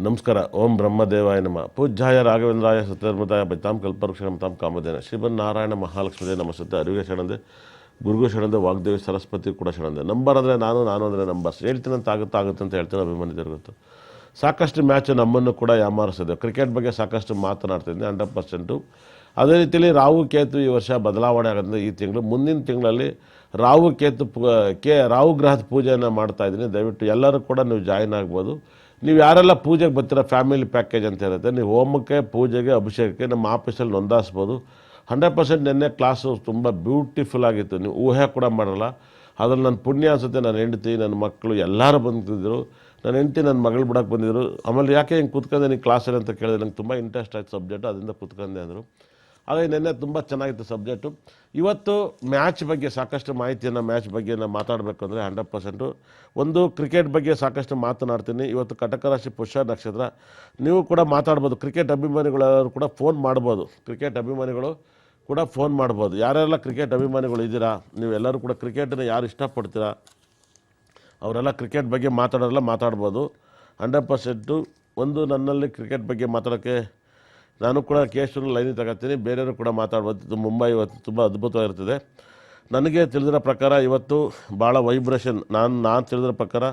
ನಮಸ್ಕಾರ. ಓಂ ಬ್ರಹ್ಮದೇವಾಯ ನಮಃ. ಪೂಜ್ಯಾಯ ರಾಘವೇಂದ್ರಾಯ ಸತ್ಯಧರ್ಮತಾಯ ಬೈತಾಂ ಕಲ್ಪವೃಕ್ಷಣಮತಾಂ ಕಾಮಧೇನ ಶ್ರೀಮನ್ನಾರಾಯಣ ಮಹಾಲಕ್ಷ್ಮೀದೇ ನಮಸ್ತೆ. ಅರಿವಿಗೆ ಶರಣಂದೆ, ಗುರುಗೂ ಶರಣಂದೆ, ವಾಗ್ದೇವಿ ಸರಸ್ವತಿ ಕೂಡ ಶರಣಂದೆ. ನಂಬರ್ ಅಂದರೆ ನಾನು ಅಂದರೆ ನಂಬರ್ಸ್ ಹೇಳ್ತೀನಂತ ಆಗುತ್ತೆ ಅಂತ ಹೇಳ್ತೀನಿ. ಅಭಿಮಾನಿತರು ಗೊತ್ತು. ಸಾಕಷ್ಟು ಮ್ಯಾಚು ನಮ್ಮನ್ನು ಕೂಡ ಯಾಮಾರಿಸಿದೆ. ಕ್ರಿಕೆಟ್ ಬಗ್ಗೆ ಸಾಕಷ್ಟು ಮಾತನಾಡ್ತಿದ್ದೆ 100%. ಅದೇ ರೀತಿಯಲ್ಲಿ ರಾಹು ಕೇತು ಈ ವರ್ಷ ಬದಲಾವಣೆ ಆಗೋದ್ರಿಂದ ಈ ತಿಂಗಳು, ಮುಂದಿನ ತಿಂಗಳಲ್ಲಿ ರಾಹು ಕೇತು ರಾಹು ಗ್ರಹದ ಪೂಜೆಯನ್ನು ಮಾಡ್ತಾಯಿದ್ದೀನಿ. ದಯವಿಟ್ಟು ಎಲ್ಲರೂ ಕೂಡ ನೀವು ಜಾಯಿನ್ ಆಗ್ಬೋದು. ನೀವು ಯಾರೆಲ್ಲ ಪೂಜೆಗೆ ಬರ್ತೀರ, ಫ್ಯಾಮಿಲಿ ಪ್ಯಾಕೇಜ್ ಅಂತ ಇರುತ್ತೆ. ನೀವು ಹೋಮಕ್ಕೆ, ಪೂಜೆಗೆ, ಅಭಿಷೇಕಕ್ಕೆ ನಮ್ಮ ಆಫೀಸಲ್ಲಿ ನೋಂದಾಯಿಸ್ಬೋದು. 100% ನಿನ್ನೆ ಕ್ಲಾಸು ತುಂಬ ಬ್ಯೂಟಿಫುಲ್ ಆಗಿತ್ತು. ನೀವು ಊಹೆ ಕೂಡ ಮಾಡಲ್ಲ. ಅದ್ರಲ್ಲಿ ನನ್ನ ಪುಣ್ಯ ಅನಿಸುತ್ತೆ. ನನ್ನ ಹೆಂಡತಿ, ನನ್ನ ಮಕ್ಕಳು ಎಲ್ಲರೂ ಬಂದಿದ್ದರು. ನನ್ನ ಹೆಂಡತಿ ನನ್ನ ಮಗಳು ಬಿಡೋಕ್ಕೆ ಬಂದಿದ್ದರು. ಆಮೇಲೆ ಯಾಕೆ ಹಿಂಗೆ ಕೂತ್ಕೊಂಡೆ ನೀನು ಕ್ಲಾಸಲ್ಲಿ ಅಂತ ಕೇಳಿದ್ರೆ ನಂಗೆ ತುಂಬ ಇಂಟ್ರೆಸ್ಟ್ ಆಯ್ತು ಸಬ್ಜೆಕ್ಟು, ಅದರಿಂದ ಕೂತ್ಕೊಂಡೆ ಅಂದರು. ಹಾಗಾಗಿ ನಿನ್ನೆ ತುಂಬ ಚೆನ್ನಾಗಿತ್ತು ಸಬ್ಜೆಕ್ಟು. ಇವತ್ತು ಮ್ಯಾಚ್ ಬಗ್ಗೆ ಸಾಕಷ್ಟು ಮಾಹಿತಿಯನ್ನು, ಮ್ಯಾಚ್ ಬಗ್ಗೆ ನಾನು ಮಾತಾಡಬೇಕು ಅಂದರೆ 100% ಒಂದು ಕ್ರಿಕೆಟ್ ಬಗ್ಗೆ ಸಾಕಷ್ಟು ಮಾತನಾಡ್ತೀನಿ. ಇವತ್ತು ಕಟಕ ರಾಶಿ ಪುಷ್ಯ ನಕ್ಷತ್ರ. ನೀವು ಕೂಡ ಮಾತಾಡ್ಬೋದು. ಕ್ರಿಕೆಟ್ ಅಭಿಮಾನಿಗಳೆಲ್ಲರೂ ಕೂಡ ಫೋನ್ ಮಾಡ್ಬೋದು. ಕ್ರಿಕೆಟ್ ಅಭಿಮಾನಿಗಳು ಕೂಡ ಫೋನ್ ಮಾಡ್ಬೋದು. ಯಾರೆಲ್ಲ ಕ್ರಿಕೆಟ್ ಅಭಿಮಾನಿಗಳು ಇದ್ದೀರಾ, ನೀವೆಲ್ಲರೂ ಕೂಡ ಕ್ರಿಕೆಟನ್ನು ಯಾರು ಇಷ್ಟಪಡ್ತೀರಾ ಅವರೆಲ್ಲ ಕ್ರಿಕೆಟ್ ಬಗ್ಗೆ ಮಾತಾಡ್ಬೋದು 100%. ಒಂದು ನನ್ನಲ್ಲಿ ಕ್ರಿಕೆಟ್ ಬಗ್ಗೆ ಮಾತಾಡೋಕ್ಕೆ ನಾನು ಕೂಡ ಕೇಶವನ ಲೈನಿಗೆ ತಗೋತೀನಿ. ಬೇರೆಯವರು ಕೂಡ ಮಾತಾಡ್ಬೋದು. ಮುಂಬೈ ಇವತ್ತು ತುಂಬ ಅದ್ಭುತವಾಗಿರ್ತದೆ. ನನಗೆ ತಿಳಿದಿರೋ ಪ್ರಕಾರ ಇವತ್ತು ಭಾಳ ವೈಬ್ರೇಷನ್. ನಾನು ತಿಳಿದಿರೋ ಪ್ರಕಾರ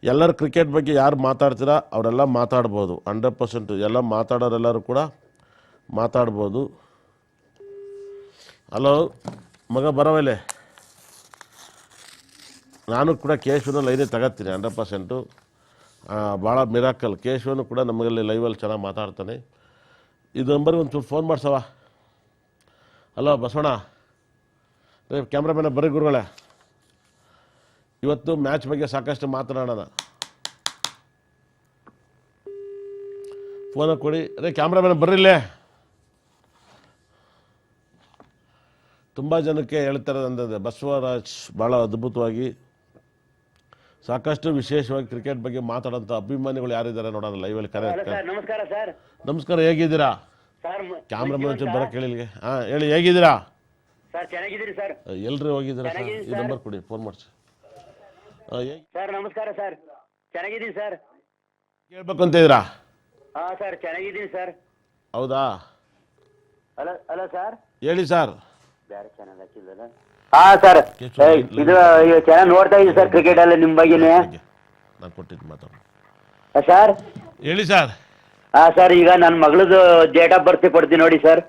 ಎಲ್ಲರೂ ಕ್ರಿಕೆಟ್ ಬಗ್ಗೆ ಯಾರು ಮಾತಾಡ್ತೀರಾ ಅವರೆಲ್ಲ ಮಾತಾಡ್ಬೋದು 100%. ಎಲ್ಲ ಮಾತಾಡೋರೆಲ್ಲರೂ ಕೂಡ ಮಾತಾಡ್ಬೋದು. ಹಲೋ ಮಗ, ಬರೋವಲೆ. ನಾನು ಕೂಡ ಕೇಶವನ ಲೈನಿಗೆ ತಗೋತೀನಿ 100%. ಭಾಳ ಮಿರಾಕಲ್. ಕೇಶವನು ಕೂಡ ನಮಗಲ್ಲಿ ಲೈವಲ್ಲಿ ಚೆನ್ನಾಗಿ ಮಾತಾಡ್ತಾನೆ. ಇದು ನಂಬರ್ಗೆ ಒಂಚೂರು ಫೋನ್ ಮಾಡ್ಸವ. ಹಲೋ ಬಸವಣ್ಣ, ಕ್ಯಾಮ್ರಾಮ್ಯಾನ ಬರ್ರಿ ಗುರುಗಳೇ. ಇವತ್ತು ಮ್ಯಾಚ್ ಬಗ್ಗೆ ಸಾಕಷ್ಟು ಮಾತನಾಡೋಣ. ಫೋನ ಕೊಡಿ. ಕ್ಯಾಮ್ರಾಮ್ಯಾನ ಬರ್ರಿಲ್ಲೇ. ತುಂಬ ಜನಕ್ಕೆ ಹೇಳ್ತಾರೆ ಅಂದರೆ ಬಸವರಾಜ್ ಭಾಳ ಅದ್ಭುತವಾಗಿ ಸಾಕಷ್ಟು ವಿಶೇಷವಾಗಿ ಕ್ರಿಕೆಟ್ ಬಗ್ಗೆ ಮಾತಾಡೋಂಥ ಅಭಿಮಾನಿಗಳು ಯಾರಿದ್ದಾರೆ ನೋಡೋಣ ಲೈವಲ್ಲಿ. ನಮಸ್ಕಾರ ಸರ್. ನಮಸ್ಕಾರ, ಹೇಗಿದ್ದೀರಾ? ಕ್ಯಾಮ್ರಾಮನ್ ಒಂಚೂರು ಬರೋಕ್ಕೆ ಹೇಳಿಲ್ಗೆ. ಹಾಂ ಹೇಳಿ, ಹೇಗಿದ್ದೀರಾ? ಸರ್ ಚೆನ್ನಾಗಿದ್ದೀರಿ ಸರ್. ಎಲ್ರಿ ಹೋಗಿದ್ದೀರಾ ಸರ್? ಈ ನಂಬರ್ ಕೊಡಿ, ಫೋನ್ ಮಾಡಿಸಿ. ಸರ್ ನಮಸ್ಕಾರ ಸರ್, ಚೆನ್ನಾಗಿದ್ದೀನಿ ಸರ್. ಹೇಳ್ಬೇಕು ಅಂತ ಇದ್ದೀರಾ? ಹಾಂ ಸರ್ ಚೆನ್ನಾಗಿದ್ದೀನಿ ಸರ್. ಹೌದಾ? ಹಲೋ ಸರ್, ಹೇಳಿ ಸರ್. ಬೇರೆ ಚಾನಲ್ ಹಾಕಿಲ್ಲ. ಹಾಂ ಸರ್, ಇದು ಚೆನ್ನಾಗಿ ನೋಡ್ತಾ ಇದ್ದೀನಿ ಸರ್ ಕ್ರಿಕೆಟ್ ಎಲ್ಲ ನಿಮ್ಮ ಬಗ್ಗೆನೇ. ನಾನು ಕೊಟ್ಟಿದ್ದು ಮಾತಾಡೋಣ ಸರ್. ಹೇಳಿ ಸರ್. ಹಾಂ ಸರ್, ಈಗ ನನ್ನ ಮಗಳದು ಡೇಟ್ ಆಫ್ ಬರ್ತ್ ಕೊಡ್ತೀನಿ ನೋಡಿ ಸರ್.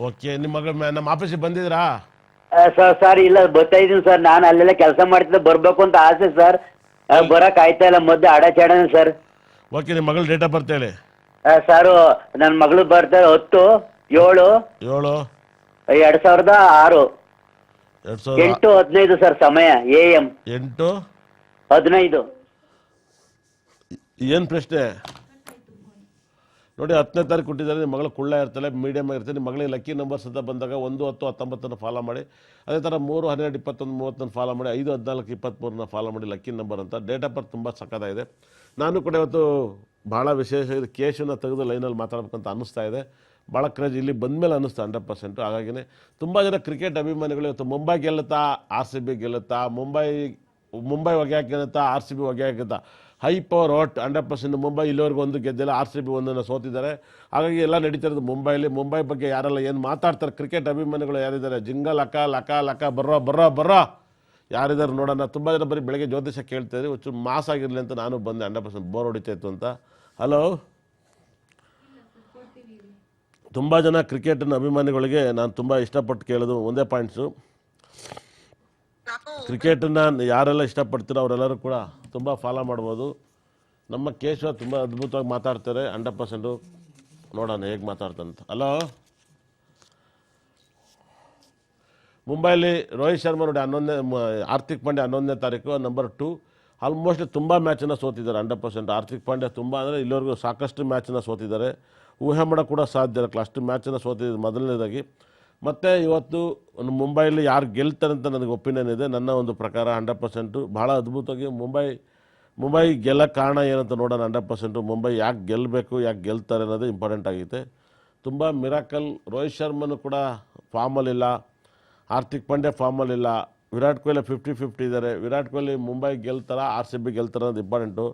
ಓಕೆ, ನಿಮ್ಮ ಮಗಳು ನಮ್ಮ ಆಫೀಸಿಗೆ ಬಂದಿದ್ದೀರಾ? ಸರ್ ಇಲ್ಲ, ಬರ್ತಾ ಇದ್ದೀನಿ ಸರ್. ನಾನು ಅಲ್ಲೆಲ್ಲ ಕೆಲಸ ಮಾಡ್ತಿದ್ದೆ, ಬರಬೇಕು ಅಂತ ಆಸೆ ಸರ್. ಬರಕ್ಕೆ ಆಯ್ತಾ ಇಲ್ಲ, ಮಧ್ಯೆ ಅಡಚಾಡನೆ ಸರ್. ಓಕೆ, ನಿಮ್ಮ ಮಗಳು ಡೇಟ್ ಆಫ್ ಬರ್ತ್ ಹೇಳಿ. ಸರ್ ನನ್ನ ಮಗಳು ಬರ್ತಾರೆ 10/7/2006 8:15 ಸರ್. ಸಮಯ AM 8:15. ಏನು ಪ್ರಶ್ನೆ ನೋಡಿ? 10ನೇ ತಾರೀಕು ಕೊಟ್ಟಿದ್ದಾರೆ. ನಿಮ್ಮ ಮಗಳು ಕುಳ್ಳ ಇರ್ತಾಳೆ, ಮೀಡಿಯಮ್ ಆಗಿರ್ತಾರೆ. ನಿಮ್ಮ ಮಗಳಿಗೆ ಲಕ್ಕಿ ನಂಬರ್ಸ್ ಅಂತ ಬಂದಾಗ 1-10-19 ಫಾಲೋ ಮಾಡಿ. ಅದೇ ಥರ 3-12-21-30 ಫಾಲೋ ಮಾಡಿ. 5-14-23 ಫಾಲೋ ಮಾಡಿ. ಲಕ್ಕಿ ನಂಬರ್ ಅಂತ. ಡೇಟ್ ಆಫ್ ಬರ್ತ್ ತುಂಬ ಸಕ್ಕತ್ತಾಗಿದೆ. ನಾನು ಕೂಡ ಇವತ್ತು ಭಾಳ ವಿಶೇಷ ಇದು ಕೇಶನ್ನ ತೆಗೆದು ಲೈನಲ್ಲಿ ಮಾತಾಡ್ಬೇಕಂತ ಅನ್ನಿಸ್ತಾ ಇದೆ. ಭಾಳ ಕ್ರೇಜ್ ಇಲ್ಲಿ ಬಂದಮೇಲೆ ಅನ್ನಿಸ್ತಾ 100%. ಹಾಗಾಗಿನೇ ತುಂಬ ಜನ ಕ್ರಿಕೆಟ್ ಅಭಿಮಾನಿಗಳು ಇವತ್ತು ಮುಂಬೈ ಗೆಲ್ಲುತ್ತಾ, RCB ಗೆಲ್ಲುತ್ತಾ, ಮುಂಬೈ ಹೊಗೆ ಹಾಕಿರುತ್ತಾ, RCB ಹೊಗೆ ಹಾಕುತ್ತಾ, ಹೈ ಪವರ್ ಔಟ್ 100%. ಮುಂಬೈ ಇಲ್ಲಿವರೆಗೂ ಒಂದು ಗೆದ್ದಿಲ್ಲ, RCB ಒಂದನ್ನು ಸೋತಿದ್ದಾರೆ. ಹಾಗಾಗಿ ಎಲ್ಲ ನಡೀತಿರೋದು ಮುಂಬೈಲಿ. ಮುಂಬೈ ಬಗ್ಗೆ ಯಾರೆಲ್ಲ ಏನು ಮಾತಾಡ್ತಾರೆ ಕ್ರಿಕೆಟ್ ಅಭಿಮಾನಿಗಳು ಯಾರಿದ್ದಾರೆ, ಜಿಂಗಲ್ ಲಕ ಬರ್ರೋ ಯಾರಿದ್ದಾರೆ ನೋಡೋಣ. ತುಂಬ ಜನ ಬರೀ ಬೆಳಗ್ಗೆ ಜ್ಯೋತಿಷ ಕೇಳ್ತಾಯಿದ್ರು. ಒಂಚೂರು ಮಾಸ್ ಆಗಿರಲಿ ಅಂತ ನಾನು ಬಂದೆ. 100% ಬೋರ್ ಹೊಡಿತಾಯಿತ್ತು ಅಂತ. ಹಲೋ, ತುಂಬ ಜನ ಕ್ರಿಕೆಟಿನ ಅಭಿಮಾನಿಗಳಿಗೆ ನಾನು ತುಂಬ ಇಷ್ಟಪಟ್ಟು ಕೇಳೋದು ಒಂದೇ ಪಾಯಿಂಟ್ಸು. ಕ್ರಿಕೆಟನ್ನು ಯಾರೆಲ್ಲ ಇಷ್ಟಪಡ್ತೀರೋ ಅವರೆಲ್ಲರೂ ಕೂಡ ತುಂಬ ಫಾಲೋ ಮಾಡ್ಬೋದು. ನಮ್ಮ ಕೇಶವ ತುಂಬ ಅದ್ಭುತವಾಗಿ ಮಾತಾಡ್ತಾರೆ 100%. ನೋಡೋಣ ಹೇಗೆ ಮಾತಾಡ್ತಂತ. ಹಲೋ, ಮುಂಬೈಲಿ ರೋಹಿತ್ ಶರ್ಮಾ ನೋಡಿ ಹಾರ್ದಿಕ್ ಪಾಂಡ್ಯ 11ನೇ ತಾರೀಕು ನಂಬರ್ 2. ಆಲ್ಮೋಸ್ಟ್ ತುಂಬ ಮ್ಯಾಚನ್ನು ಸೋತಿದ್ದಾರೆ 100%. ಹಾರ್ದಿಕ್ ಪಾಂಡ್ಯ ತುಂಬ ಅಂದರೆ ಇಲ್ಲಿವರೆಗೂ ಸಾಕಷ್ಟು ಮ್ಯಾಚನ್ನು ಸೋತಿದ್ದಾರೆ. ಊಹೆ ಮಾಡೋಕ್ಕೆ ಕೂಡ ಸಾಧ್ಯ ಇರಲ್ಲ, ಅಷ್ಟು ಮ್ಯಾಚನ್ನು ಸೋತಿದ್ದು ಮೊದಲನೇದಾಗಿ. ಮತ್ತು ಇವತ್ತು ಮುಂಬೈಲಿ ಯಾರು ಗೆಲ್ತಾರೆ ಅಂತ ನನಗೆ ಒಪಿನಿಯನ್ ಇದೆ. ನನ್ನ ಒಂದು ಪ್ರಕಾರ 100% ಭಾಳ ಅದ್ಭುತವಾಗಿ ಮುಂಬೈ ಗೆಲ್ಲಕ್ಕೆ ಕಾರಣ ಏನಂತ ನೋಡೋಣ 100%. ಮುಂಬೈ ಯಾಕೆ ಗೆಲ್ಲಬೇಕು, ಯಾಕೆ ಗೆಲ್ತಾರೆ ಅನ್ನೋದು ಇಂಪಾರ್ಟೆಂಟ್ ಆಗೈತೆ. ತುಂಬ ಮಿರಾಕಲ್. ರೋಹಿತ್ ಶರ್ಮನು ಕೂಡ ಫಾರ್ಮಲ್ಲಿಲ್ಲ, ಹಾರ್ದಿಕ್ ಪಾಂಡ್ಯ ಫಾರ್ಮಲ್ಲಿಲ್ಲ, ವಿರಾಟ್ ಕೊಹ್ಲಿ 50-50 ಇದ್ದಾರೆ. ವಿರಾಟ್ ಕೊಹ್ಲಿ ಮುಂಬೈ ಗೆಲ್ತಾರ, RCB ಗೆಲ್ತಾರ ಅನ್ನೋದು ಇಂಪಾರ್ಟೆಂಟು.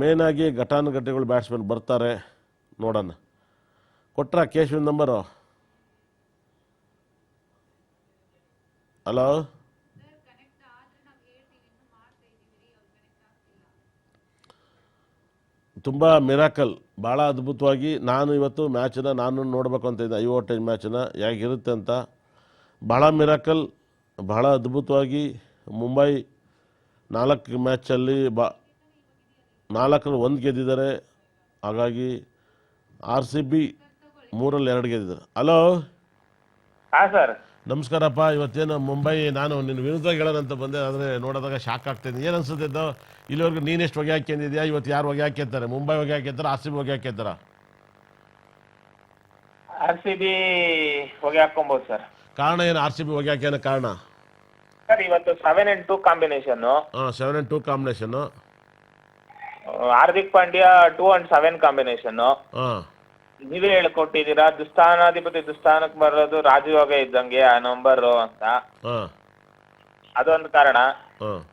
ಮೇನಾಗಿ ಘಟಾನುಘಟಿಗಳು ಬ್ಯಾಟ್ಸ್ಮನ್ ಬರ್ತಾರೆ ನೋಡೋಣ. ಕೊಟ್ರಾ ಕೇಶವನ್ ನಂಬರು? ಹಲೋ, ತುಂಬ ಮಿರಾಕಲ್, ಭಾಳ ಅದ್ಭುತವಾಗಿ. ನಾನು ಇವತ್ತು ಮ್ಯಾಚನ್ನು ನಾನು ನೋಡಬೇಕು ಅಂತ ಇದ್ದೆ, ಐವತ್ತೈದು ಮ್ಯಾಚನ್ನು ಹೇಗಿರುತ್ತೆ ಅಂತ. ಭಾಳ ಮಿರಾಕಲ್, ಬಹಳ ಅದ್ಭುತವಾಗಿ ಮುಂಬೈ 4 ಮ್ಯಾಚಲ್ಲಿ 4ರಲ್ಲಿ 1 ಗೆದ್ದಿದ್ದಾರೆ. ಹಾಗಾಗಿ RCB 3ರಲ್ಲಿ 2 ಗೆದ್ದಿದ್ದಾರೆ. ಹಲೋ, ಹಾಂ ಸರ್. ನಮಸ್ಕಾರಪ್ಪ. ಇವತ್ತೇನು ಮುಂಬೈ, ನಾನು ನಿನ್ನ ವಿರುದ್ಧ ಹೇಳೋಣಂತ ಬಂದೆ, ಆದರೆ ನೋಡಿದಾಗ ಶಾಕ್ ಆಗ್ತಾಯಿದ್ದೀನಿ. ಏನು ಅನ್ಸುತ್ತೆ ಇದು? ಇಲ್ಲಿವರೆಗೂ ನೀನೆಷ್ಟು ಹೊಗೆ ಹಾಕ್ಯಂದಿದ್ಯಾ? ಇವತ್ತು ಯಾರು ಹೊಗೆ ಹಾಕ್ಯಂತಾರೆ? ಮುಂಬೈ ಹೊಗೆ ಹಾಕ್ಯಂತಾರೆ, RCB ಹೊಗೆ ಹಾಕ್ಯಂತಾರ? RCB ಹೊಗೆ ಹಾಕ್ಕೊಬೋದು ಸರ್. ಕಾರಣ ಏನು RCB ಹೊಗೆ ಹಾಕ್ಯಾನ ಕಾರಣ? ಸರ್ ಇವತ್ತು 7 and 2 combination. 7 and 2 combination. Hardik Pandya 2 and 7 combination. ನೀವೇ ಹೇಳ್ಕೊಟ್ಟಿದ್ದೀರಾ, ದುಸ್ಥಾನಾಧಿಪತಿ ದುಸ್ಥಾನಕ್ಕೆ ಬರೋದು ರಾಜಯೋಗ ಇದ್ದಂಗೆ ಆ ನಂಬರು ಅಂತ. ಅದೊಂದು ಕಾರಣ.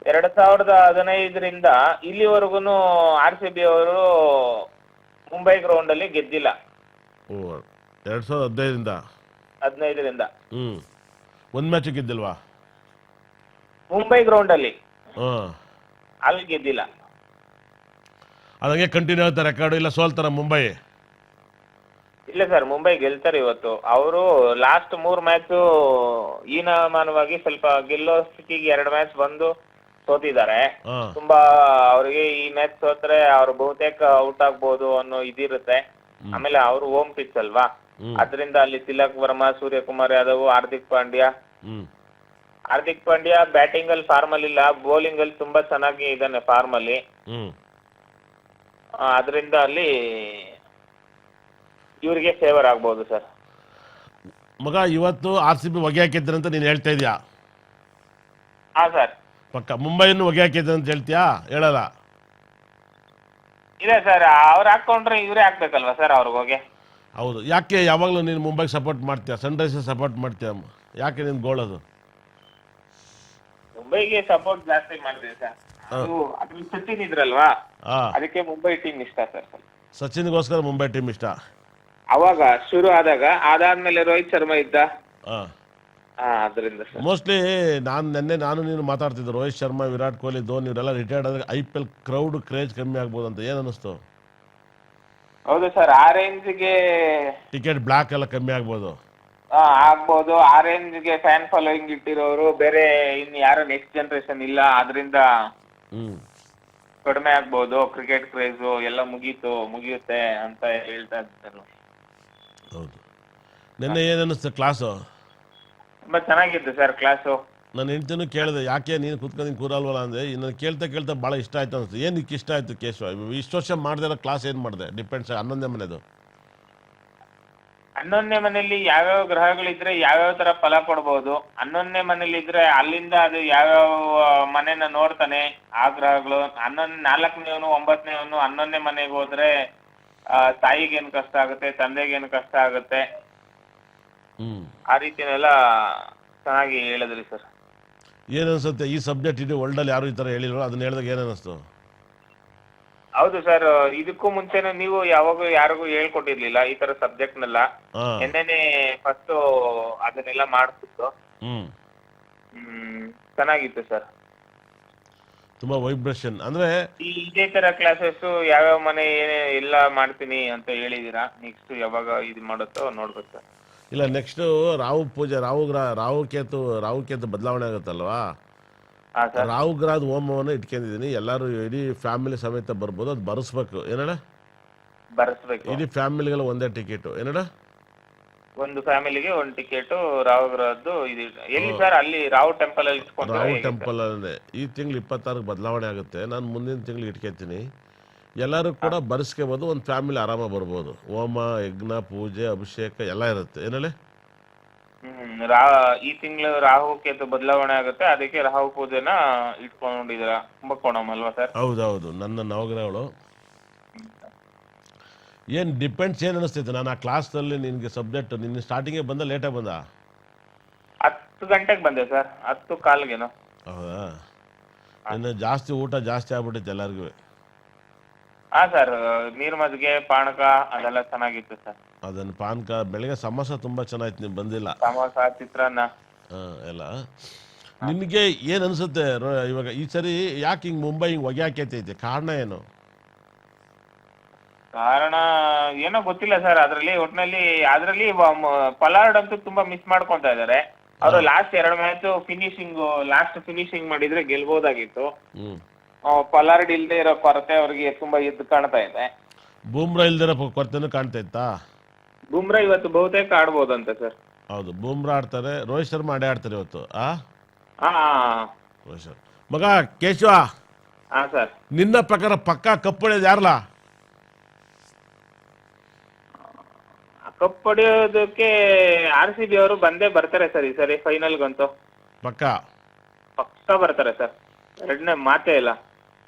2015ರಿಂದ ಇಲ್ಲಿವರೆಗೂ RCB ಅವರು ಮುಂಬೈ ಗ್ರೌಂಡ್ ಅಲ್ಲಿ ಗೆದ್ದಿಲ್ಲ. 2015ರಿಂದ 15ರಿಂದ ಒಂದು ಮ್ಯಾಚ್ ಗೆದ್ದಿಲ್ವಾ? ಮುಂಬೈ ಗ್ರೌಂಡ್ ಅಲ್ಲಿ ಅಲ್ಲಿ ಗೆದ್ದಿಲ್ಲ. ಅದಂಗೆ ಕಂಟಿನ್ಯೂ ಆಗುತ್ತೆ ರೆಕಾರ್ಡು, ಇಲ್ಲ ಸೋಲ್ತಾರ ಮುಂಬೈ? ಇಲ್ಲ ಸರ್, ಮುಂಬೈ ಗೆಲ್ತಾರೆ ಇವತ್ತು. ಅವರು ಲಾಸ್ಟ್ 3 ಮ್ಯಾಚು ಹೀನಮಾನವಾಗಿ ಸ್ವಲ್ಪ ಗೆಲ್ಲೋ ಸ್ಥಿತಿಗೆ 2 ಮ್ಯಾಚ್ ಬಂದು ಸೋತಿದ್ದಾರೆ. ತುಂಬಾ ಅವರಿಗೆ ಈ ಮ್ಯಾಚ್ ಸೋತ್ರೆ ಅವ್ರು ಬಹುತೇಕ ಔಟ್ ಆಗ್ಬೋದು ಅನ್ನೋ ಇದಿರುತ್ತೆ. ಆಮೇಲೆ ಅವರು ಹೋಮ್ ಪಿಚ್ ಅಲ್ವಾ, ಅದರಿಂದ ಅಲ್ಲಿ ತಿಲಕ್ ವರ್ಮಾ, ಸೂರ್ಯಕುಮಾರ್ ಯಾದವ್, ಹಾರ್ದಿಕ್ ಪಾಂಡ್ಯ ಬ್ಯಾಟಿಂಗ್ ಅಲ್ಲಿ ಫಾರ್ಮ್ ಅಲ್ಲಿ ಇಲ್ಲ, ಬೌಲಿಂಗ್ ಅಲ್ಲಿ ತುಂಬಾ ಚೆನ್ನಾಗಿ ಇದ್ದಾನೆ ಫಾರ್ಮ್ ಅಲ್ಲಿ. ಅದರಿಂದ ಅಲ್ಲಿ ಇವರಿಗೆ ಫೇವರ್ ಆಗ್ಬೋದು ಸರ್. ಮಗ, ಇವತ್ತು RCB ಹೊಗೆ ಹಾಕಿದ್ರೆ ಅಂತ ನೀನು ಹೇಳ್ತಾ ಇದೀಯಾ? ಹಾ ಸರ್, ಪಕ್ಕ ಮುಂಬೈಯನ್ನು ಹೊಗೆ ಹಾಕಿದ್ರೆ ಅಂತ ಹೇಳ್ತೀಯಾ? ಹೇಳಲ್ಲ. ಇದೆ ಸರ್, ಅವ್ರು ಹಾಕೊಂಡ್ರೆ ಇವರೇ ಹಾಕ್ಬೇಕಲ್ವಾ ಸರ್ ಅವ್ರಿಗೆ ಹೋಗಿ. ಹೌದು. ಯಾಕೆ ಯಾವಾಗಲೂ ನೀನು ಮುಂಬೈಗೆ ಸಪೋರ್ಟ್ ಮಾಡ್ತೀಯ, ಸನ್ರೈಸರ್ಸ್ ಸಪೋರ್ಟ್ ಮಾಡ್ತೀಯ? ಯಾಕೆ ನಿನ್ ಗೋಲ್ ಅದು? ಮುಂಬೈಗೆ ಸಪೋರ್ಟ್ ಜಾಸ್ತಿ ಮಾಡ್ತೀವಿ ಸರ್. ಅದ್ರಲ್ಲಿ ಸಚಿನ್ ಇದ್ರಲ್ವಾ, ಅದಕ್ಕೆ ಮುಂಬೈ ಟೀಮ್ ಇಷ್ಟ ಸರ್. ಸಚಿನ್ಗೋಸ್ಕರ ಮುಂಬೈ ಟೀಮ್ ಇಷ್ಟ. ಅವಾಗ ಶುರು ಆದಾಗ, ಅದಾದ್ಮೇಲೆ ರೋಹಿತ್ ಶರ್ಮಾ ಇದ್ದ, ಅದರಿಂದ ಮೋಸ್ಟ್ಲಿ ನಾನು ನೀನು ಮಾತಾಡ್ತಿದ್ದೆ, ರೋಹಿತ್ ಶರ್ಮಾ, ವಿರಾಟ್ ಕೊಹ್ಲಿ, ಧೋನಿ ಇವರೆಲ್ಲ ರಿಟೈರ್ಡ್ ಆದಾಗ IPL ಕ್ರೌಡ್ ಕ್ರೇಜ್ ಕಮ್ಮಿ ಆಗ್ಬೋದು ಅಂತ. ಏನು ಅನ್ನಿಸ್ತು? ಹೌದು ಸರ್, ಆ ರೇಂಜ್ಗೆ ಟಿಕೆಟ್ ಬ್ಲಾಕ್ ಎಲ್ಲ ಕಮ್ಮಿ ಆಗ್ಬೋದು. ಆಗ್ಬೋದು. ಆ ರೇಂಜ್ಗೆ ಫ್ಯಾನ್ ಫಾಲೋಯಿಂಗ್ ಇಟ್ಟಿರೋರು ಬೇರೆ ಇನ್ ಯಾರು ನೆಕ್ಸ್ಟ್ ಜನರೇಷನ್ ಇಲ್ಲ, ಅದರಿಂದ ಕಡಿಮೆ ಆಗ್ಬೋದು. ಕ್ರಿಕೆಟ್ ಕ್ರೇಜ್ ಎಲ್ಲ ಮುಗಿಯುತ್ತೆ ಅಂತ ಹೇಳ್ತಾ ಇದ್ದಾರೆ. ಹೌದು. ನಿನ್ನೆ ಏನು ಅನ್ನಿಸ್ತು ಕ್ಲಾಸು? ತುಂಬಾ ಚೆನ್ನಾಗಿತ್ತು ಸರ್ ಕ್ಲಾಸು. ನನ್ನ ಹೆಂಡ್ತಿನೂ ಕೇಳಿದೆ, ಯಾಕೆ ನೀನು ಕುತ್ಕೊಂಡು ಕೂರಲ್ವಲ್ಲ ಅಂದೆ. ನಾನು ಕೇಳ್ತಾ ಭಾಳ ಇಷ್ಟ ಆಯ್ತು ಅನಿಸ್ತು. ಏನಕ್ಕೆ ಇಷ್ಟ ಆಯ್ತು ಕೇಶವ? ಇಷ್ಟು ವರ್ಷ ಮಾಡದೆ ಕ್ಲಾಸ್ ಏನು ಮಾಡಿದೆ? ಡಿಪೆಂಡ್ಸ್ 11ನೇ ಮನೆದು. 11ನೇ ಮನೆಯಲ್ಲಿ ಯಾವ್ಯಾವ ಗ್ರಹಗಳಿದ್ರೆ ಯಾವ್ಯಾವ ತರ ಫಲ ಕೊಡ್ಬೋದು. 11ನೇ ಮನೇಲಿ ಇದ್ರೆ ಅಲ್ಲಿಂದ ಅದು ಯಾವ್ಯಾವ ಮನೆನ ನೋಡ್ತಾನೆ ಆ ಗ್ರಹಗಳು. 4ನೇವನು 9ನೇವನು 11ನೇ ಮನೆಗೆ ಹೋದ್ರೆ ತಾಯಿಗೇನು ಕಷ್ಟ ಆಗುತ್ತೆ, ತಂದೆಗೇನು ಕಷ್ಟ ಆಗುತ್ತೆ, ಆ ರೀತಿನೆಲ್ಲ ಚೆನ್ನಾಗಿ ಹೇಳಿದ್ರಿ ಸರ್. ಏನು ಅನ್ಸುತ್ತೆ ಈ ಸಬ್ಜೆಕ್ಟ್? ಇಡೀ ವರ್ಲ್ಡಲ್ಲಿ ಯಾರು ಈ ಥರ ಹೇಳಿಲ್ವ? ಅದನ್ನ ಹೇಳಿದಾಗ ಏನು ಅನ್ನಿಸ್ತು? ಹೌದು ಸರ್, ಇದಕ್ಕೂ ಮುಂಚೆನೂ ನೀವು ಯಾವಾಗೂ ಯಾರಿಗೂ ಹೇಳ್ಕೊಟ್ಟಿರ್ಲಿಲ್ಲ ಈ ತರ ಸಬ್ಜೆಕ್ಟ್ನೆಲ್ಲ. ನೆನ್ನೆನೆ ಫಸ್ಟ್ ಅದನ್ನೆಲ್ಲ ಮಾಡ್ತಿತ್ತು. ಚೆನ್ನಾಗಿತ್ತು ಸರ್. ತುಂಬಾ ವೈಬ್ರೇಷನ್ ಅಂದ್ರೆ ಇದೇ ತರ ಕ್ಲಾಸಸ್ ಯಾವ್ಯಾವ ಮನೆ ಎಲ್ಲ ಮಾಡ್ತೀನಿ ಅಂತ ಹೇಳಿದೀರಾ. ನೆಕ್ಸ್ಟ್ ಯಾವಾಗ ಇದು ಮಾಡುತ್ತೋ ನೋಡ್ಬೇಕು ಸರ್. ಇಲ್ಲ, ನೆಕ್ಸ್ಟ್ ರಾಹು ಪೂಜೆ, ರಾಹು ಕೇತು ಬದಲಾವಣೆ ಆಗುತ್ತಲ್ವಾ? ರಾಹು ಗ್ರಹದ ಹೋಮವನ್ನು ಇಟ್ಕೊಂಡಿದ್ದೀನಿ. ಎಲ್ಲರೂ ಇಡೀ ಫ್ಯಾಮಿಲಿ ಸಮೇತ ಬರ್ಬೋದು. ಅದು ಬರೆಸ್ಬೇಕು. ಏನಡ ಬರ್ಸ್ಬೇಕು? ಇಡೀ ಫ್ಯಾಮಿಲಿಗೆಲ್ಲ ಒಂದೇ ಟಿಕೆಟು. ಏನಡ ಒಂದು ಫ್ಯಾಮಿಲಿಗೆ ಒಂದು ಟಿಕೆಟ್ ರಾಹು ಗ್ರಹದ್ದು. ಇದು ಎಲ್ಲಿ ಸರ್? ಅಲ್ಲಿ ರಾಹು ಟೆಂಪಲ್ ಅಲ್ಲಿ ರಾಹು ಟೆಂಪಲ್ ಅಲ್ಲೇ. ಈ ತಿಂಗಳು 26ಕ್ಕೆ ಬದಲಾವಣೆ ಆಗುತ್ತೆ. ನಾನು ಮುಂದಿನ ತಿಂಗಳು ಇಟ್ಕೊತೀನಿ. ಎಲ್ಲರೂ ಕೂಡ ಬರ್ಸ್ಕೋಬೋದು. ಒಂದು ಫ್ಯಾಮಿಲಿ ಆರಾಮಾಗಿ ಬರ್ಬೋದು. ಹೋಮ, ಯಜ್ಞ, ಪೂಜೆ, ಅಭಿಷೇಕ ಎಲ್ಲ ಇರುತ್ತೆ. ಏನಲ್ಲೇ ಈ ತಿಂಗಳು ರಾಹು ಕೇತು ಬದಲಾವಣೆ ಆಗುತ್ತೆ, ಅದಕ್ಕೆ ರಾಹು ಪೂಜೆನ ಇಟ್ಕೊಂಡಿದ್ದೀರಾ ಕುಂಭಕೋಣಂ ಅಲ್ವಾ ಸರ್? ಹೌದೌದು, ನನ್ನ ನವಗ್ರಹಗಳು. ಏನು ಡಿಪೆಂಡ್ಸ್ ಏನು ಅನಿಸ್ತೈತೆ? ನಾನು ಆ ಕ್ಲಾಸಲ್ಲಿ ನಿನಗೆ ಸಬ್ಜೆಕ್ಟ್ ನಿನ್ನ ಸ್ಟಾರ್ಟಿಂಗೇ ಬಂದ ಲೇಟಾಗಿ ಬಂದ? 10 ಗಂಟೆಗೆ ಬಂದೆ ಸರ್, 10:15. ಹೌದಾ? ಇನ್ನು ಜಾಸ್ತಿ ಊಟ ಜಾಸ್ತಿ ಆಗ್ಬಿಟ್ಟೈತೆ ಎಲ್ಲರಿಗೂ. ಹಾ ಸರ್, ನೀರ್ ಮಜ್ಜಿಗೆ ಪಾನಕ ಅದೆಲ್ಲ ಚೆನ್ನಾಗಿತ್ತು ಸರ್. ಅದನ್ನು ಪಾನಕ ಬೆಳಗ್ಗೆ ಸಮೋಸ ತುಂಬ ಚೆನ್ನಾಗಿತ್ತು, ನೀವು ಬಂದಿಲ್ಲ. ಸಮೋಸ, ಚಿತ್ರಾನ್ನ. ಎಲ್ಲ ನಿನಗೆ ಏನು ಅನಿಸುತ್ತೆ ಇವಾಗ ಈ ಸರಿ ಯಾಕೆ ಹಿಂಗೆ ಮುಂಬೈ ಹಿಂಗೆ ಹೊಗೆ ಹಾಕೈತೈತೆ, ಕಾರಣ ಏನು? ಕಾರಣ ಏನೋ ಗೊತ್ತಿಲ್ಲ ಸರ್. ಅದ್ರಲ್ಲಿ ಪಲಾರ್ಡ್ ಅಂತೂ ತುಂಬಾ ಮಿಸ್ ಮಾಡ್ಕೊಂತ ಇದಾರೆ. ಅವರು ಲಾಸ್ಟ್ 2 ಮ್ಯಾಚ್ ಫಿನಿಶಿಂಗ್ ಮಾಡಿದ್ರೆ ಗೆಲ್ಬೋದಾಗಿತ್ತು. ಪಲಾರ್ಡ್ ಇಲ್ದೇ ಇರೋ ಕೊರತೆ ಅವ್ರಿಗೆ ತುಂಬಾ ಎದ್ದು ಕಾಣ್ತಾ ಇದೆ. ಬೂಮ್ರಾ ಇಲ್ದಿರೋ ಕೊರತೆನೂ ಕಾಣ್ತಾ ಇತ್ತಾ? ಬುಮ್ರಾ ಇವತ್ತು ಬಹುತೇಕ ಆಡ್ಬೋದಂತೆ ಸರ್. ಹೌದು, ಬೂಮ್ರಾ ಆಡ್ತಾರೆ, ರೋಹಿತ್ ಶರ್ಮಾ ಆಡ್ತಾರೆ ಇವತ್ತು. ಹಾ ರೋಹಿತ್ ಶರ್ಮಾ ಮಗ ಕೇಶವ, ಹಾ ಸರ್. ನಿನ್ನ ಪ್ರಕಾರ ಪಕ್ಕಾ ಕಪ್ ಹೊಡೆಯೋದು ಯಾರಲ್ಲ? ಕಪ್ ಹೊಡೆಯೋದಕ್ಕೆ RCB ಅವರು ಬಂದೇ ಬರ್ತಾರೆ ಸರ್. ಈ ಸರಿ ಫೈನಲ್ಗಂತೂ ಪಕ್ಕಾ ಬರ್ತಾರೆ ಸರ್, ಎರಡನೇ ಮಾತೇ ಇಲ್ಲ.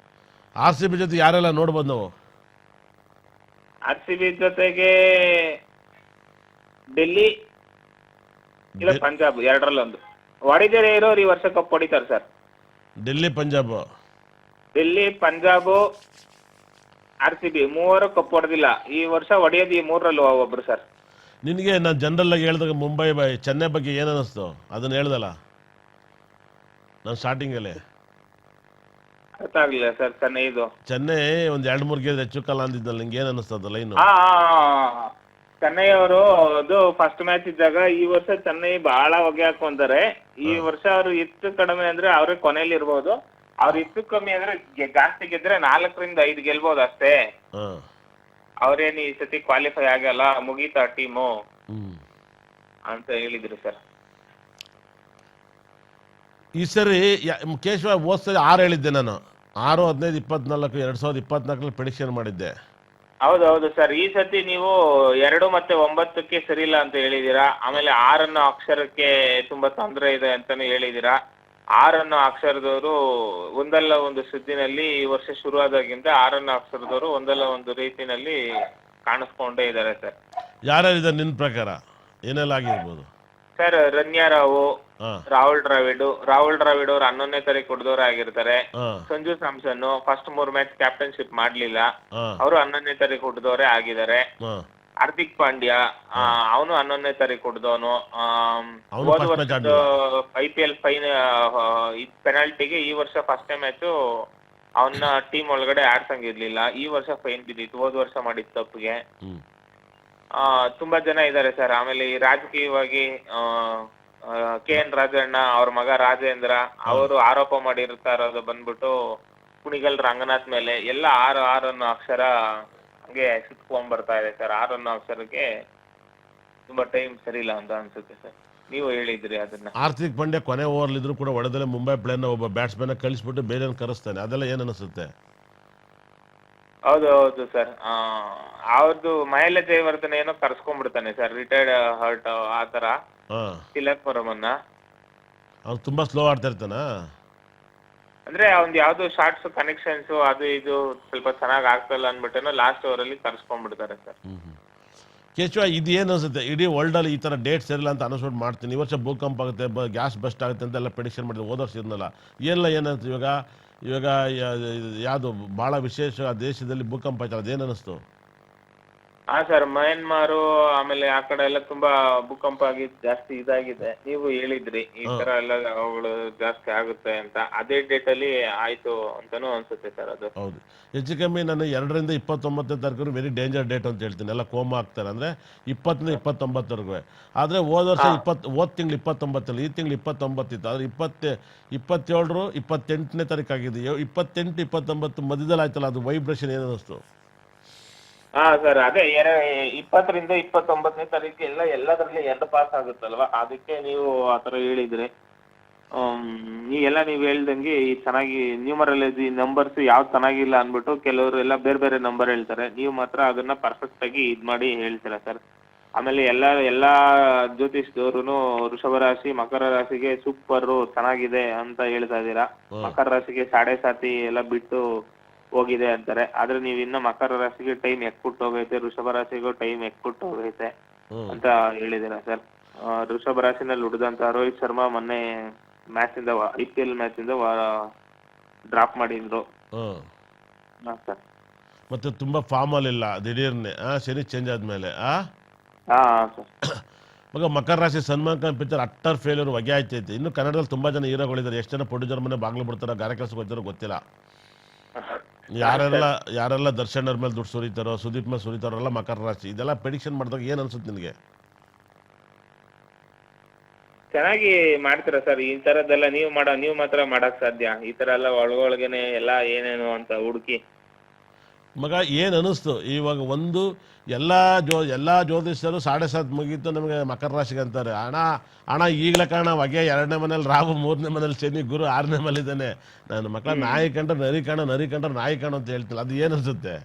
RCB ಜೊತೆ ಯಾರೆಲ್ಲ ನೋಡ್ಬೋದು ನಾವು? RCB ಜೊತೆಗೆ ಡೆಲ್ಲಿ ಇಲ್ಲ ಪಂಜಾಬ್, ಎರಡರಲ್ಲೊಂದು ಹೊಡಿದೇನೆ ಇರೋರು ಈ ವರ್ಷ ಕಪ್ ಹೊಡಿತಾರೆ ಸರ್. ಡೆಲ್ಲಿ ಪಂಜಾಬ್ RCB ಮೂವರು ಕಪ್ ಹೊಡೆದಿಲ್ಲ. ಈ ವರ್ಷ ಹೊಡೆಯೋದು ಈ ಮೂರರಲ್ಲೂ ಒಬ್ರು ಸರ್. ನಿನಗೆ ನಾನು ಜನರಲ್ ಆಗಿ ಹೇಳಿದಾಗ ಚೆನ್ನೈ ಬಗ್ಗೆ ಏನು ಅನ್ನಿಸ್ತು ಅದನ್ನು ಹೇಳ್ದಲ್ಲ ನಾನು ಸ್ಟಾರ್ಟಿಂಗಲ್ಲಿ? ಅರ್ಥ ಆಗ್ಲಿಲ್ಲ ಸರ್. ಚೆನ್ನೈ ಒಂದು 2-3 ಗೆದ್ರೆ ಹೆಚ್ಚು ಕಾಲ ಅಂದಿದ್ದಲ್ಲ, ನಿಂಗೆ ಏನು ಅನ್ನಿಸ್ತದ ಲೈನು? ಚೆನ್ನೈ ಅವರು ಅದು ಫಸ್ಟ್ ಮ್ಯಾಚ್ ಇದ್ದಾಗ, ಈ ವರ್ಷ ಚೆನ್ನೈ ಬಹಳ ಹೊಗೆ ಹಾಕೊಂತಾರೆ. ಈ ವರ್ಷ ಅವರು ಹೆಚ್ಚು ಕಡಿಮೆ ಅಂದ್ರೆ ಅವ್ರಿಗೆ ಕೊನೆಯಲ್ಲಿ ಇರ್ಬೋದು. ಅವ್ರು ಹೆಚ್ಚು ಕಮ್ಮಿ ಅಂದ್ರೆ ಜಾಸ್ತಿ ಗೆದ್ರೆ 4-5 ಗೆಲ್ಬೋದು ಅಷ್ಟೇ. ಅವ್ರೇನು ಈ ಸತಿ ಕ್ವಾಲಿಫೈ ಆಗಲ್ಲ, ಮುಗೀತಾ ಟೀಮು ಅಂತ ಹೇಳಿದ್ರು ಸರ್. ಈ ಸರಿ ಕೇಶವ ಹೋದ್ ಸರಿ 6 ಹೇಳಿದ್ದೆ ನಾನು, 6, 15, 24, 2024 ಪ್ರೆಡಿಕ್ಷನ್ ಮಾಡಿದ್ದೆ. ಹೌದೌದು ಸರ್. ಈ ಸತಿ ನೀವು 2 ಮತ್ತೆ 9ಕ್ಕೆ ಸರಿ ಇಲ್ಲ ಅಂತ ಹೇಳಿದೀರಾ. ಆಮೇಲೆ 6 ಅನ್ನೋ ಅಕ್ಷರಕ್ಕೆ ತುಂಬಾ ತೊಂದರೆ ಇದೆ ಅಂತಾನು ಹೇಳಿದೀರಾ. 6 ಅನ್ನೋ ಅಕ್ಷರದವರು ಒಂದಲ್ಲ ಒಂದು ಸುದ್ದಿನಲ್ಲಿ ಈ ವರ್ಷ ಶುರುವಾದಾಗಿಂದ 6 ಅನ್ನೋ ಅಕ್ಷರದವರು ಒಂದಲ್ಲ ಒಂದು ರೀತಿನಲ್ಲಿ ಕಾಣಿಸ್ಕೊಂಡೇ ಇದ್ದಾರೆ ಸರ್. ಯಾರ್ಯಾರಿದ್ದಾರೆ ನಿನ್ನ ಪ್ರಕಾರ, ಏನೆಲ್ಲ ಆಗಿರ್ಬೋದು ಸರ್? ರನ್ಯಾ ರಾವ್, ರಾಹುಲ್ ದ್ರಾವಿಡ್ ಅವರು 11ನೇ ತಾರೀಕು ಹೊಡೆದವರೇ ಆಗಿರ್ತಾರೆ. Sanju Samson first 3 match captainship ಮಾಡ್ಲಿಲ್ಲ, ಅವರು 11ನೇ ತಾರೀಕು ಹೊಡೆದವರೇ ಆಗಿದ್ದಾರೆ. ಹಾರ್ದಿಕ್ ಪಾಂಡ್ಯ ಅವನು 11ನೇ ತಾರೀಕು ಹೊಡೆದವನು. ಹೋದ ವರ್ಷದ IPL ಪೆನಾಲ್ಟಿಗೆ ಈ ವರ್ಷ ಫಸ್ಟ್ನೇ ಮ್ಯಾಚ್ ಅವನ್ನ ಟೀಮ್ ಒಳಗಡೆ ಆಡ್ಸಂಗಿರ್ಲಿಲ್ಲ. ಈ ವರ್ಷ ಫೈನ್ ಬಿದ್ದಿತ್ತು, ಹೋದ ವರ್ಷ ಮಾಡಿದ ತಪ್ಪಿಗೆ. ತುಂಬಾ ಜನ ಇದ್ದಾರೆ ಸರ್. ಆಮೇಲೆ ಈ ರಾಜಕೀಯವಾಗಿ KN ರಾಜಣ್ಣ ಅವ್ರ ಮಗ ರಾಜೇಂದ್ರ ಅವರು ಆರೋಪ ಮಾಡಿರ್ತಾ ಇರೋದು ಬಂದ್ಬಿಟ್ಟು ಕುಣಿಗಲ್ ರಂಗನಾಥ್ ಮೇಲೆ ಎಲ್ಲ 6 ಅನ್ನೋ ಅಕ್ಷರ ಹಂಗೆ ಸುತ್ಕೊಂಡ್ ಬರ್ತಾ ಇದೆ ಸರ್. 6 ಅನ್ನೋ ಅಕ್ಷರಕ್ಕೆ ತುಂಬಾ ಟೈಮ್ ಸರಿ ಇಲ್ಲ ಅಂತ ಅನ್ಸುತ್ತೆ ಸರ್. ನೀವು ಹೇಳಿದ್ರಿ ಅದನ್ನ. ಹಾರ್ದಿಕ್ ಪಾಂಡ್ಯ ಕೊನೆ ಓವರ್ ಇದ್ರು ಕೂಡ ಹೊಡೆದಲ್ಲೇ ಮುಂಬೈ ಪ್ಲೇಯರ್ನ ಒಬ್ಬ ಬ್ಯಾಟ್ಸ್ಮನ್ ಕಳಿಸ್ಬಿಟ್ಟು ಬೇರೆ ಕರೆಸ್ತಾನೆ, ಅದೆಲ್ಲ ಏನ್ ಅನಿಸುತ್ತೆ? ಹೌದು ಸರ್. ಅವ್ರದ್ದು ಮಹೇಲ ಜಯವರ್ಧನ ಏನೋ ಕರ್ಸ್ಕೊಂಡ್ಬಿಡ್ತಾನೆ ಸರ್, ರಿಟೈರ್ಡ್ ಹರ್ಟ್ ಆತರ. ತಿಲಕ್ಪುರಮನ್ನ ಅವ್ನು ತುಂಬಾ ಸ್ಲೋ ಆಡ್ತಾ ಇರ್ತಾನ. ಅಂದ್ರೆ ಅವ್ನ್ ಯಾವ್ದು ಶಾರ್ಟ್ಸ್ ಕನೆಕ್ಷನ್ಸ್ ಅದು ಇದು ಸ್ವಲ್ಪ ಚೆನ್ನಾಗ್ ಆಗ್ತಲ್ಲ ಅನ್ಬಿಟ್ಟೇನೋ ಲಾಸ್ಟ್ ಓವರ್ ಅಲ್ಲಿ ಕರ್ಸ್ಕೊಂಡ್ಬಿಡ್ತಾರೆ ಸರ್. ಕೇಶವ, ಇದು ಏನು ಅನ್ಸುತ್ತೆ? ಇಡೀ ವರ್ಲ್ಡ್ ಅಲ್ಲಿ ಈ ತರ ಡೇಟ್ಸ್ ಇರಲ್ಲ ಅಂತ ಅನೌನ್ಸ್ಮೆಂಟ್ ಮಾಡ್ತೀನಿ, ಈ ವರ್ಷ ಭೂಕಂಪ ಆಗುತ್ತೆ, ಗ್ಯಾಸ್ ಬಸ್ಟ್ ಆಗುತ್ತೆ ಅಂತ ಎಲ್ಲ ಪ್ರೆಡಿಕ್ಷನ್ ಮಾಡಿದ್ರು. ಹೋದ ವರ್ಷ ಇರಲಿಲ್ಲ, ಏನಂತ ಇವಾಗ ಯಾವುದು ಬಹಳ ವಿಶೇಷ ದೇಶದಲ್ಲಿ ಭೂಕಂಪ ಆಯ್ತಲ್ಲ, ಅದೇನು ಅನಿಸ್ತು? ಹಾ ಸರ್, ಮಯನ್ಮಾರು ಆಮೇಲೆ ಆ ಕಡೆ ಎಲ್ಲ ತುಂಬಾ ಭೂಕಂಪ ಆಗಿ ಜಾಸ್ತಿ ಇದಾಗಿದೆ. ನೀವು ಹೇಳಿದ್ರಿ ಈ ತರ ಎಲ್ಲ ಅವುಗಳು ಜಾಸ್ತಿ ಆಗುತ್ತೆ ಅಂತ. ಅದೇ ಡೇಟ್ ಅಲ್ಲಿ ಆಯ್ತು ಅಂತಾನು ಅನ್ಸುತ್ತೆ ಸರ್. ಅದು ಹೌದು, ಹೆಚ್ಚು ಕಮ್ಮಿ ನಾನು 2 ರಿಂದ 29ನೇ ತಾರೀಕು ವೆರಿ ಡೇಂಜರ್ ಡೇಟ್ ಅಂತ ಹೇಳ್ತೀನಿ. ಎಲ್ಲ ಕೋಮ ಆಗ್ತಾರೆ ಅಂದ್ರೆ 20 ರಿಂದ 29ವರೆಗೂ. ಆದ್ರೆ ಹೋದ ವರ್ಷ ಹೋದ ತಿಂಗಳು 29, ಈ ತಿಂಗಳು 29 ಇತ್ತು. ಆದ್ರೆ 27, 28ನೇ ತಾರೀಕು ಆಗಿದೆ. 28, 29 ಮಧ್ಯದಲ್ಲಿ ಆಯ್ತಲ್ಲ, ಅದು ವೈಬ್ರೇಷನ್ ಏನು ಅನಿಸ್ತು? ಹಾ ಸರ್, ಅದೇ 20 ರಿಂದ 29ನೇ ತಾರೀಕು ಎಲ್ಲದರಲ್ಲಿ 2 ಪಾಸ್ ಆಗುತ್ತಲ್ವಾ, ಅದಕ್ಕೆ ನೀವು ಆತರ ಹೇಳಿದ್ರಿ. ಎಲ್ಲ ನೀವು ಹೇಳ್ದಂಗೆ ಈ ಚೆನ್ನಾಗಿ ನ್ಯೂಮರಾಲಜಿ ನಂಬರ್ಸ್ ಯಾವ್ದು ಚೆನ್ನಾಗಿಲ್ಲ ಅನ್ಬಿಟ್ಟು ಕೆಲವರು ಎಲ್ಲ ಬೇರೆ ಬೇರೆ ನಂಬರ್ ಹೇಳ್ತಾರೆ. ನೀವು ಮಾತ್ರ ಅದನ್ನ ಪರ್ಫೆಕ್ಟ್ ಆಗಿ ಇದ್ ಮಾಡಿ ಹೇಳ್ತೀರಾ ಸರ್. ಆಮೇಲೆ ಎಲ್ಲಾ ಜ್ಯೋತಿಷ್ದವ್ರು ವೃಷಭ ರಾಶಿ, ಮಕರ ರಾಶಿಗೆ ಸೂಪರ್ ಚೆನ್ನಾಗಿದೆ ಅಂತ ಹೇಳ್ತಾ ಇದ್ದೀರಾ. ಮಕರ ರಾಶಿಗೆ 7.5 ಎಲ್ಲ ಬಿಟ್ಟು ಹೋಗಿದೆ ಅಂತಾರೆ. ಆದ್ರೆ ನೀವ್ ಇನ್ನ ಮಕರ ರಾಶಿಗೆ ಟೈಮ್ ಎಕ್ಬಿಟ್ಟು ಹೋಗೈತೆ, ವೃಷಭ ರಾಶಿಗೂ ಟೈಮ್ ಎಕ್ಬಿಟ್ಟು ಹೋಗೈತೆ ಅಂತ ಹೇಳಿದೀರ ಸರ್. ವೃಷಭ ರಾಶಿನಲ್ಲಿ ಉಳಿದಂತ ರೋಹಿತ್ ಶರ್ಮಾ ಮೊನ್ನೆ ಮ್ಯಾಚ್ ಇಂದ IPL ಮ್ಯಾಚ್ ಇಂದ ಡ್ರಾಪ್ ಮಾಡಿದ್ರು. ಮತ್ತು ತುಂಬ ಫಾರ್ಮಲ್ಲಿಲ್ಲ ದಿಢೀರ್ನೆ ಶನಿ ಚೇಂಜ್ ಆದಮೇಲೆ ಹಾ ಸರ್. ಮಗ ಮಕರ ರಾಶಿ Salman Khan picture utter failure ಹೊಗೆ ಆಯ್ತೈತೆ. ಇನ್ನು ಕನ್ನಡದಲ್ಲಿ ತುಂಬ ಜನ ಹೀರೋಗಳಿದ್ದಾರೆ. ಎಷ್ಟು ಜನ ಪ್ರೊಡ್ಯೂಸರ್ ಮನೆ ಬಾಗ್ಲು ಬಿಡ್ತಾರೋ ಗಾರೆ ಕೆಲಸಕ್ಕೆ ಹೋಗ್ತಾರೋ ಗೊತ್ತಿಲ್ಲ. ಯಾರೆಲ್ಲ ದರ್ಶನ್ ಅವ್ರ ಮೇಲೆ ದುಡ್ಡು ಸುರಿತಾರೋ, ಸುದೀಪ್ ಮೇಲೆ ಸುರಿತಾರೋಲ್ಲ ಮಕರ ರಾಶಿ. ಇದೆಲ್ಲ ಪ್ರೆಡಿಕ್ಷನ್ ಮಾಡಿದಾಗ ಏನು ಅನ್ಸುತ್ತೆ ನಿನಗೆ? ಚೆನ್ನಾಗಿ ಮಾಡ್ತೀರಾ ಸರ್ ಈ ತರದ್ದೆಲ್ಲ. ನೀವು ಮಾತ್ರ ಮಾಡಕ್ ಸಾಧ್ಯ ಈ ತರ ಎಲ್ಲ ಒಳಗೊಳಗೇನೆ ಎಲ್ಲ ಏನೇನು ಅಂತ ಹುಡುಕಿ. ಮಗ ಏನು ಅನ್ನಿಸ್ತು ಇವಾಗ? ಒಂದು ಎಲ್ಲ ಜ್ಯೋತಿಷ್ಯರು 7.5 ಮುಗೀತು ನಮಗೆ ಮಕರ ರಾಶಿಗೆ ಅಂತಾರೆ. ಹಣ ಈಗಲೇ ಕಾರಣ ಹೊಗೆ 2ನೇ ಮನೇಲಿ ರಾಹು, 3ನೇ ಮನೇಲಿ ಶನಿ, ಗುರು 6ನೇ ಮನೇಲಿದ್ದಾನೆ. ನನ್ನ ಮಕ್ಕಳ ನಾಯಿ ಕಂಡ್ರೆ ನರಿ ಕಾಣ, ನರಿ ಕಂಡ್ರೆ ನಾಯಿ ಕಾಣು ಅಂತ ಹೇಳ್ತಿಲ್ಲ. ಅದು ಏನು ಅನ್ಸುತ್ತೆ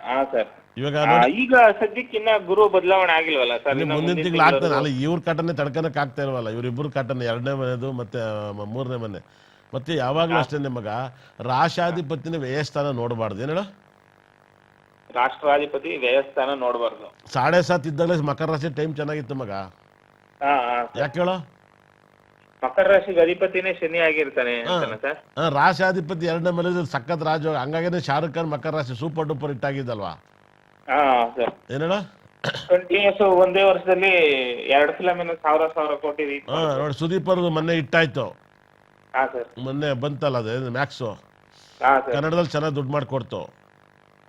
ಹಾ ಸರ್? ಇವಾಗ? ಈಗ ಸದ್ಯಕ್ಕಿನ್ನ ಗುರು ಬದಲಾವಣೆ ಆಗಿಲ್ವಲ್ಲ ಸರ್? ಮುಂದಿನ ತಿಂಗಳು ಆಗ್ತಾನೆ. ಅಲ್ಲ, ಇವ್ರ ಕಾಟನೆ ತಡ್ಕೊಳಕ್ ಆಗ್ತಾ ಇಲ್ವಲ್ಲ. ಇವ್ರಿಬ್ರು ಕಾಟನೆ, 2ನೇ ಮನೆದು ಮತ್ತೆ 3ನೇ ಮನೆ. ಮತ್ತೆ ಯಾವಾಗಲೂ ಅಷ್ಟೇ ಮಗ, ರಾಶಾಧಿಪತಿನ ವ್ಯಯಸ್ಥಾನ ನೋಡಬಾರ್ದು. ಏನು ಹೇಳು? ರಾಷ್ಟ್ರಾಧಿಪತಿ ವ್ಯಯಸ್ಥಾನ ನೋಡಬಾರ್ದು. 7.5 ಇದ್ದಾಗಲೇ ಮಕರ ರಾಶಿ ಟೈಮ್ ಚೆನ್ನಾಗಿತ್ತು ಮಗ. ಯಾಕೆ ಹೇಳೋ? ಮಕರ ರಾಶಿಗೆ ಅಧಿಪತಿನೇ ಶನಿ ಆಗಿರ್ತಾನೆ ಸರ್. ರಾಶಾಧಿಪತಿ 2ನೇ ಮನೆ ಸಖತ್ ರಾಜ. ಹಂಗಾಗೇನೆ ಶಾರುಖ್ ಖಾನ್ ಮಕರ ರಾಶಿ ಸೂಪರ್ ಡೂಪರ್ ಹಿಟ್ ಆಗಿದ್ದಲ್ವಾ? ಏನ್ ಹೇಳ? ಕಂಟಿನ್ಯೂಸ್ ಒಂದೇ ವರ್ಷದಲ್ಲಿ 2 ಫಿಲಮ್ 1,000 ಕೋಟಿ. ನೋಡಿ, ಸುದೀಪ್ ಅವ್ರದ್ದು ಮೊನ್ನೆ ಹಿಟ್ಟಾಯ್ತು. ಹಾ ಸರ್. ಮೊನ್ನೆ ಬಂತಲ್ಲ ಅದು ಮ್ಯಾಕ್ಸು, ಹಾ ಸರ್. ಕನ್ನಡದಲ್ಲಿ ಚೆನ್ನಾಗಿ ದುಡ್ಡು ಮಾಡಿಕೊಡ್ತು.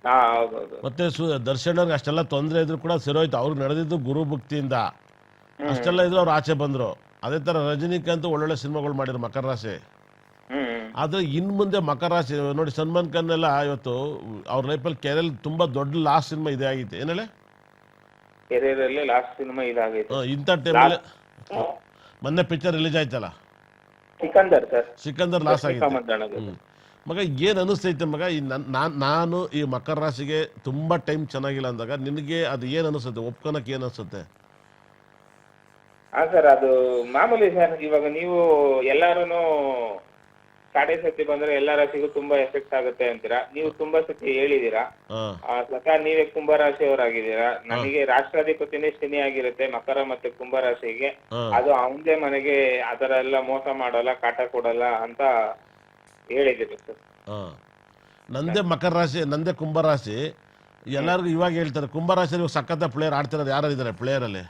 ಹಾ ಹೌದೌದು. ಮತ್ತೆ ದರ್ಶನ್ ಅವ್ರಿಗೆ ಅಷ್ಟೆಲ್ಲ ತೊಂದರೆ ಇದ್ರು ಕೂಡ ಸರೋಯ್ತು. ಅವ್ರಿಗೆ ನಡೆದಿದ್ದು ಗುರು ಭಕ್ತಿಯಿಂದ. ಅಷ್ಟೆಲ್ಲ ಇದ್ರು ಅವ್ರು ಆಚೆ ಬಂದ್ರು. ಅದೇ ತರ ರಜನಿಕಾಂತ್ ಒಳ್ಳೊಳ್ಳೆ ಸಿನಿಮಾಗಳು ಮಾಡಿದ್ರು ಮಕರ ರಾಶಿ. ಆದ್ರೆ ಇನ್ ಮುಂದೆ ಮಕರ ರಾಶಿ ನೋಡಿ, ಸಲ್ಮಾನ್ ಖಾನ್ ಎಲ್ಲ ಇವತ್ತು ಅವ್ರ ಲೈಫಲ್ಲಿ ಕೆರೆಯಲ್ಲಿ ತುಂಬಾ ದೊಡ್ಡ ಲಾಸ್ಟ್ ಸಿನಿಮಾ ಇದೇ ಆಗಿತ್ತು. ಏನೇಳೆ? ಕೆರಿಯರಲ್ಲಿ ಲಾಸ್ಟ್ ಸಿನಿಮಾ ಇದಾಗೈತೆ. ಇಂಥ ಟೈಮಲ್ಲಿ ಮೊನ್ನೆ ಪಿಕ್ಚರ್ ರಿಲೀಸ್ ಆಯ್ತಲ್ಲ ಸಿಕಂದರ್ ಸರ್. ಸಿಕಂದರ್ ಲಾಸ್ ಆಗಿತ್ತು. ಮಗ ಏನು ಅನಿಸ್ತೈತೆ ಮಗ? ನಾನು ಈ ಮಕರ ರಾಶಿಗೆ ತುಂಬಾ ಟೈಮ್ ಚೆನ್ನಾಗಿಲ್ಲ ಅಂದಾಗ ನಿನಗೆ ಅದು ಏನು ಅನಿಸುತ್ತೆ? ಒಪ್ಕೊಳಕ್ ಏನು ಅನಿಸುತ್ತೆ? ಹಾ ಸರ್, ಅದು ಮಾಮೂಲಿ ಸರ್. ಇವಾಗ ನೀವು ಎಲ್ಲಾರು ಕಾಡೆ ಸತಿ ಬಂದ್ರೆ ಎಲ್ಲ ರಾಶಿಗೂ ತುಂಬಾ ಎಫೆಕ್ಟ್ ಆಗುತ್ತೆ ಅಂತೀರಾ. ನೀವು ತುಂಬಾ ಸತಿ ಹೇಳಿದೀರಾ. ಸ್ವತಃ ನೀವೇ ಕುಂಭ ರಾಶಿಯವರಾಗಿದ್ದೀರಾ. ನನಗೆ ರಾಷ್ಟ್ರಾಧಿಪತಿನೇ ಶನಿ ಆಗಿರುತ್ತೆ ಮಕರ ಮತ್ತೆ ಕುಂಭ ರಾಶಿಗೆ. ಅದು ಅವನದೇ ಮನೆಗೆ ಅದರ ಎಲ್ಲ ಮೋಸ ಮಾಡೋಲ್ಲ, ಕಾಟ ಕೊಡಲ್ಲ ಅಂತ ಹೇಳಿದ್ದೀರಿ ಸರ್. ನಂದೇ ಮಕರ ರಾಶಿ, ನಂದೇ ಕುಂಭ ರಾಶಿ. ಎಲ್ಲರಿಗೂ ಇವಾಗ ಹೇಳ್ತಾರೆ ಕುಂಭ ರಾಶಿ ಸಖತ್ ಪ್ಲೇಯರ್ ಆಡ್ತಿರೋದು ಯಾರಿದ್ದಾರೆ ಪ್ಲೇಯರ್ ಅಲ್ಲಿ?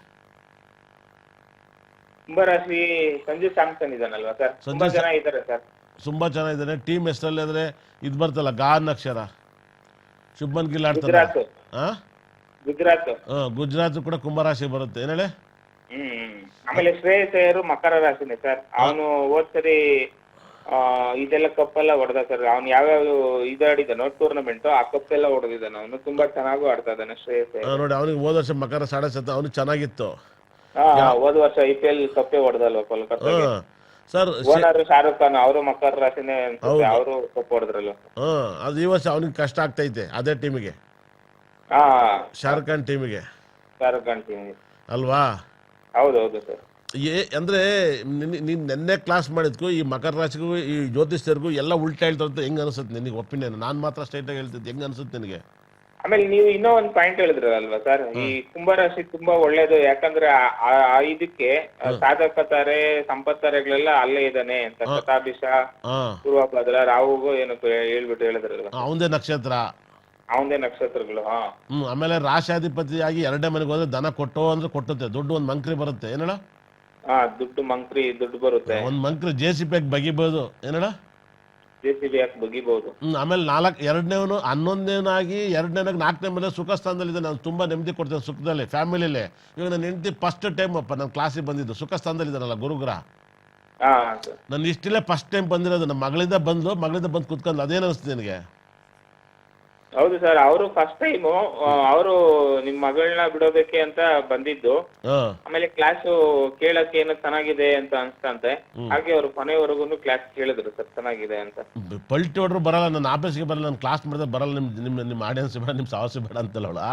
ಕುಂಭರಾಶಿ ಸಂಜು ಸ್ಯಾಮ್ಸನ್ ಇದಾನಲ್ವಾ ಸರ್? ತುಂಬಾ ಜನ ಇದ್ದಾರೆ ಸರ್. ತುಂಬಾ ಚೆನ್ನಾಗಿದ್ದಾನೆ. ಟೀಮ್ ಹೆಸರಲ್ಲಿ ಅಂದ್ರೆ ಇದು ಬರ್ತಲ್ಲ ಗಾನ್ ಅಕ್ಷರ, ಶುಭ್ಮನ್ ಗಿಲ್ ಆಡ್ತಾರೆ. ಗುಜರಾತ್ ಕೂಡ ಕುಂಭರಾಶಿ ಬರುತ್ತೆ. ಏನ್ ಹೇಳಿ? ಆಮೇಲೆ ಶ್ರೇಯಸ್ ಅಯ್ಯರ್ ಮಕರ ರಾಶಿನೇ ಸರ್. ಅವನು ಹೋದ್ಸರಿ ಇದೆಲ್ಲ ಕಪ್ಪೆಲ್ಲ ಹೊಡೆದ ಸರ್. ಅವ್ನು ಯಾವ್ಯಾವ ಇದಾಡಿದಾನೋ ಟೂರ್ನಮೆಂಟ್ ಆ ಕಪ್ಪೆಲ್ಲ ಹೊಡೆದಿದ್ದಾನ. ಅವನು ತುಂಬಾ ಚೆನ್ನಾಗೂ ಆಡ್ತಾ ಇದ್ದಾನೆ ಶ್ರೇಯಸ್ ಅಯ್ಯರ್. ನೋಡಿ, ಅವನಿಗೆ ಹೋದ ವರ್ಷ ಮಕರ 7.5 ಅವನು ಚೆನ್ನಾಗಿತ್ತು. ಹೋದ ವರ್ಷ IPL ಕಪ್ಪೆ ಹೊಡೆದಲ್ವ ಕೋಲ್ಕತ್ತಾ ಸರ್. ಓನರ್ ಶಾರುಖ್ ಖಾನ್ ಅವರು ಮಕರ ರಾಶಿನೇ ಅನ್ಸುತ್ತೆ, ಅವರು ಕಪ್ ಹೊಡೆದ್ರಲ್ಲ. ಅದು ಈ ವರ್ಷ ಅವನಿಗೆ ಕಷ್ಟ ಆಗ್ತೈತೆ ಅದೇ ಟೀಮಿಗೆ, ಶಾರುಖ್ ಖಾನ್ ಟೀಮಿಗೆ. ಶಾರುಖ್ ಖಾನ್ ಟೀಮಿಗೆ ಅಲ್ವಾ? ಹೌದೌದು ಸರ್. ಅಂದ್ರೆ ನೀನ್ ನೆನ್ನೆ ಕ್ಲಾಸ್ ಮಾಡಿದ್ಕು ಈ ಮಕರ ರಾಶಿಗೂ ಈ ಜ್ಯೋತಿಷ್ಯರಿಗೂ ಎಲ್ಲ ಉಲ್ಟಾ ಹೇಳ್ತಾ ಹೆಂಗ್ ಅನ್ಸುತ್ತೆ ನಿನಗೆ? ಒಪಿನಿಯನ್ ನಾನು ಮಾತ್ರ ಸ್ಟ್ರೈಟ್ ಆಗಿ ಹೇಳ್ತಿದ್ದೆ. ಹೆಂಗ್ ಅನ್ಸುತ್ತೆ ನಿನಗೆ? ಆಮೇಲೆ ನೀವು ಇನ್ನೂ ಒಂದು ಪಾಯಿಂಟ್ ಹೇಳಿದ್ರಲ್ವಾ ಸರ್, ಈ ಕುಂಭರಾಶಿ ತುಂಬಾ ಒಳ್ಳೇದು. ಯಾಕಂದ್ರೆ ಇದಕ್ಕೆ ಸಾಧಕತಾರೆ ಸಂಪತ್ತರೆಗಳೆಲ್ಲ ಅಲ್ಲೇ ಇದ್ದಾನೆ ಅಂತ. ಶತಾಭಿಷ, ಪೂರ್ವಭದ್ರ, ರಾಹುಗೂ ಏನು ಹೇಳ್ಬಿಟ್ಟು ಹೇಳಿದ್ರಲ್ವ? ಅವಂದೇ ನಕ್ಷತ್ರ, ಅವಂದೇ ನಕ್ಷತ್ರಗಳು. ಆಮೇಲೆ ರಾಶಾಧಿಪತಿಯಾಗಿ 2ನೇ ಮನೆಗೆ ಹೋದ್ರೆ ದನ ಕೊಟ್ಟೋ ಅಂದ್ರೆ ಕೊಟ್ಟುತ್ತೆ, ದುಡ್ಡು ಒಂದು ಮಂಕ್ರಿ ಬರುತ್ತೆ. ಏನೇಳ? ದುಡ್ಡು ಮಂಕ್ರಿ ದುಡ್ಡು ಬರುತ್ತೆ. ಒಂದ್ ಮಂಕ್ರಿ JCB ಬಗಿಬಹುದು. ಏನೇಳ? JCB ಬಗಿಬಹುದು. ಆಮೇಲೆ 2ನೇವನು 11ನೇನಾಗಿ 2ನೇನಾಗಿ 4ನೇ ಮನೆ ಸುಖ ಸ್ಥಾನದಲ್ಲಿದೆ. ನಾನು ತುಂಬಾ ನೆಮ್ಮದಿ ಕೊಡ್ತೇನೆ ಸುಖದಲ್ಲಿ, ಫ್ಯಾಮಿಲಿಲಿ. ಇವಾಗ ನನ್ನ ಹೆಂಡತಿ ಫಸ್ಟ್ ಟೈಮ್ ಅಪ್ಪ ನನ್ನ ಕ್ಲಾಸಿಗೆ ಬಂದಿದ್ದು. ಸುಖ ಸ್ಥಾನದಲ್ಲಿದ್ದಾನಲ್ಲ ಗುರುಗ್ರಹ. ನನ್ನ ಇಷ್ಟಿಲ್ಲೇ ಫಸ್ಟ್ ಟೈಮ್ ಬಂದಿರೋದು. ನಮ್ಮ ಮಗಳಿಂದ ಬಂದು ಕುತ್ಕೊಂಡು. ಅದೇನು ಅನಿಸ್ತು ನಿನಗೆ? ಹೌದು ಸರ್, ಅವರು ಫಸ್ಟ್ ಟೈಮ್ ಅವರು ನಿಮ್ ಮಗಳನ್ನ ಬಿಡೋದಕ್ಕೆ ಅಂತ ಬಂದಿದ್ದು. ಆಮೇಲೆ ಕ್ಲಾಸ್ ಕೇಳಕ್ಕೆ ಏನೋ ಚೆನ್ನಾಗಿದೆ ಅಂತ ಅನ್ಸ್ತಂತೆ. ಹಾಗೆ ಅವ್ರು ಕೊನೆವರೆಗೂ ಕ್ಲಾಸ್ ಕೇಳಿದ್ರು ಸರ್ ಚೆನ್ನಾಗಿದೆ ಅಂತ. ಪಲ್ಟಿ ಹೊಡ್ರು ಬರಲ್ಲ, ನನ್ನ ಆಫೀಸ್ಗೆ ಬರಲ್ಲ, ನನ್ನ ಕ್ಲಾಸ್ ಮಾಡಿದ್ರೆ ಬರಲ್ಲ, ನಿಮ್ಮ ಆಡಿಯನ್ಸ್ ಬೇಡ, ನಿಮ್ಮ ಸಾಹಸ ಬೇಡ ಅಂತಲ್ಲ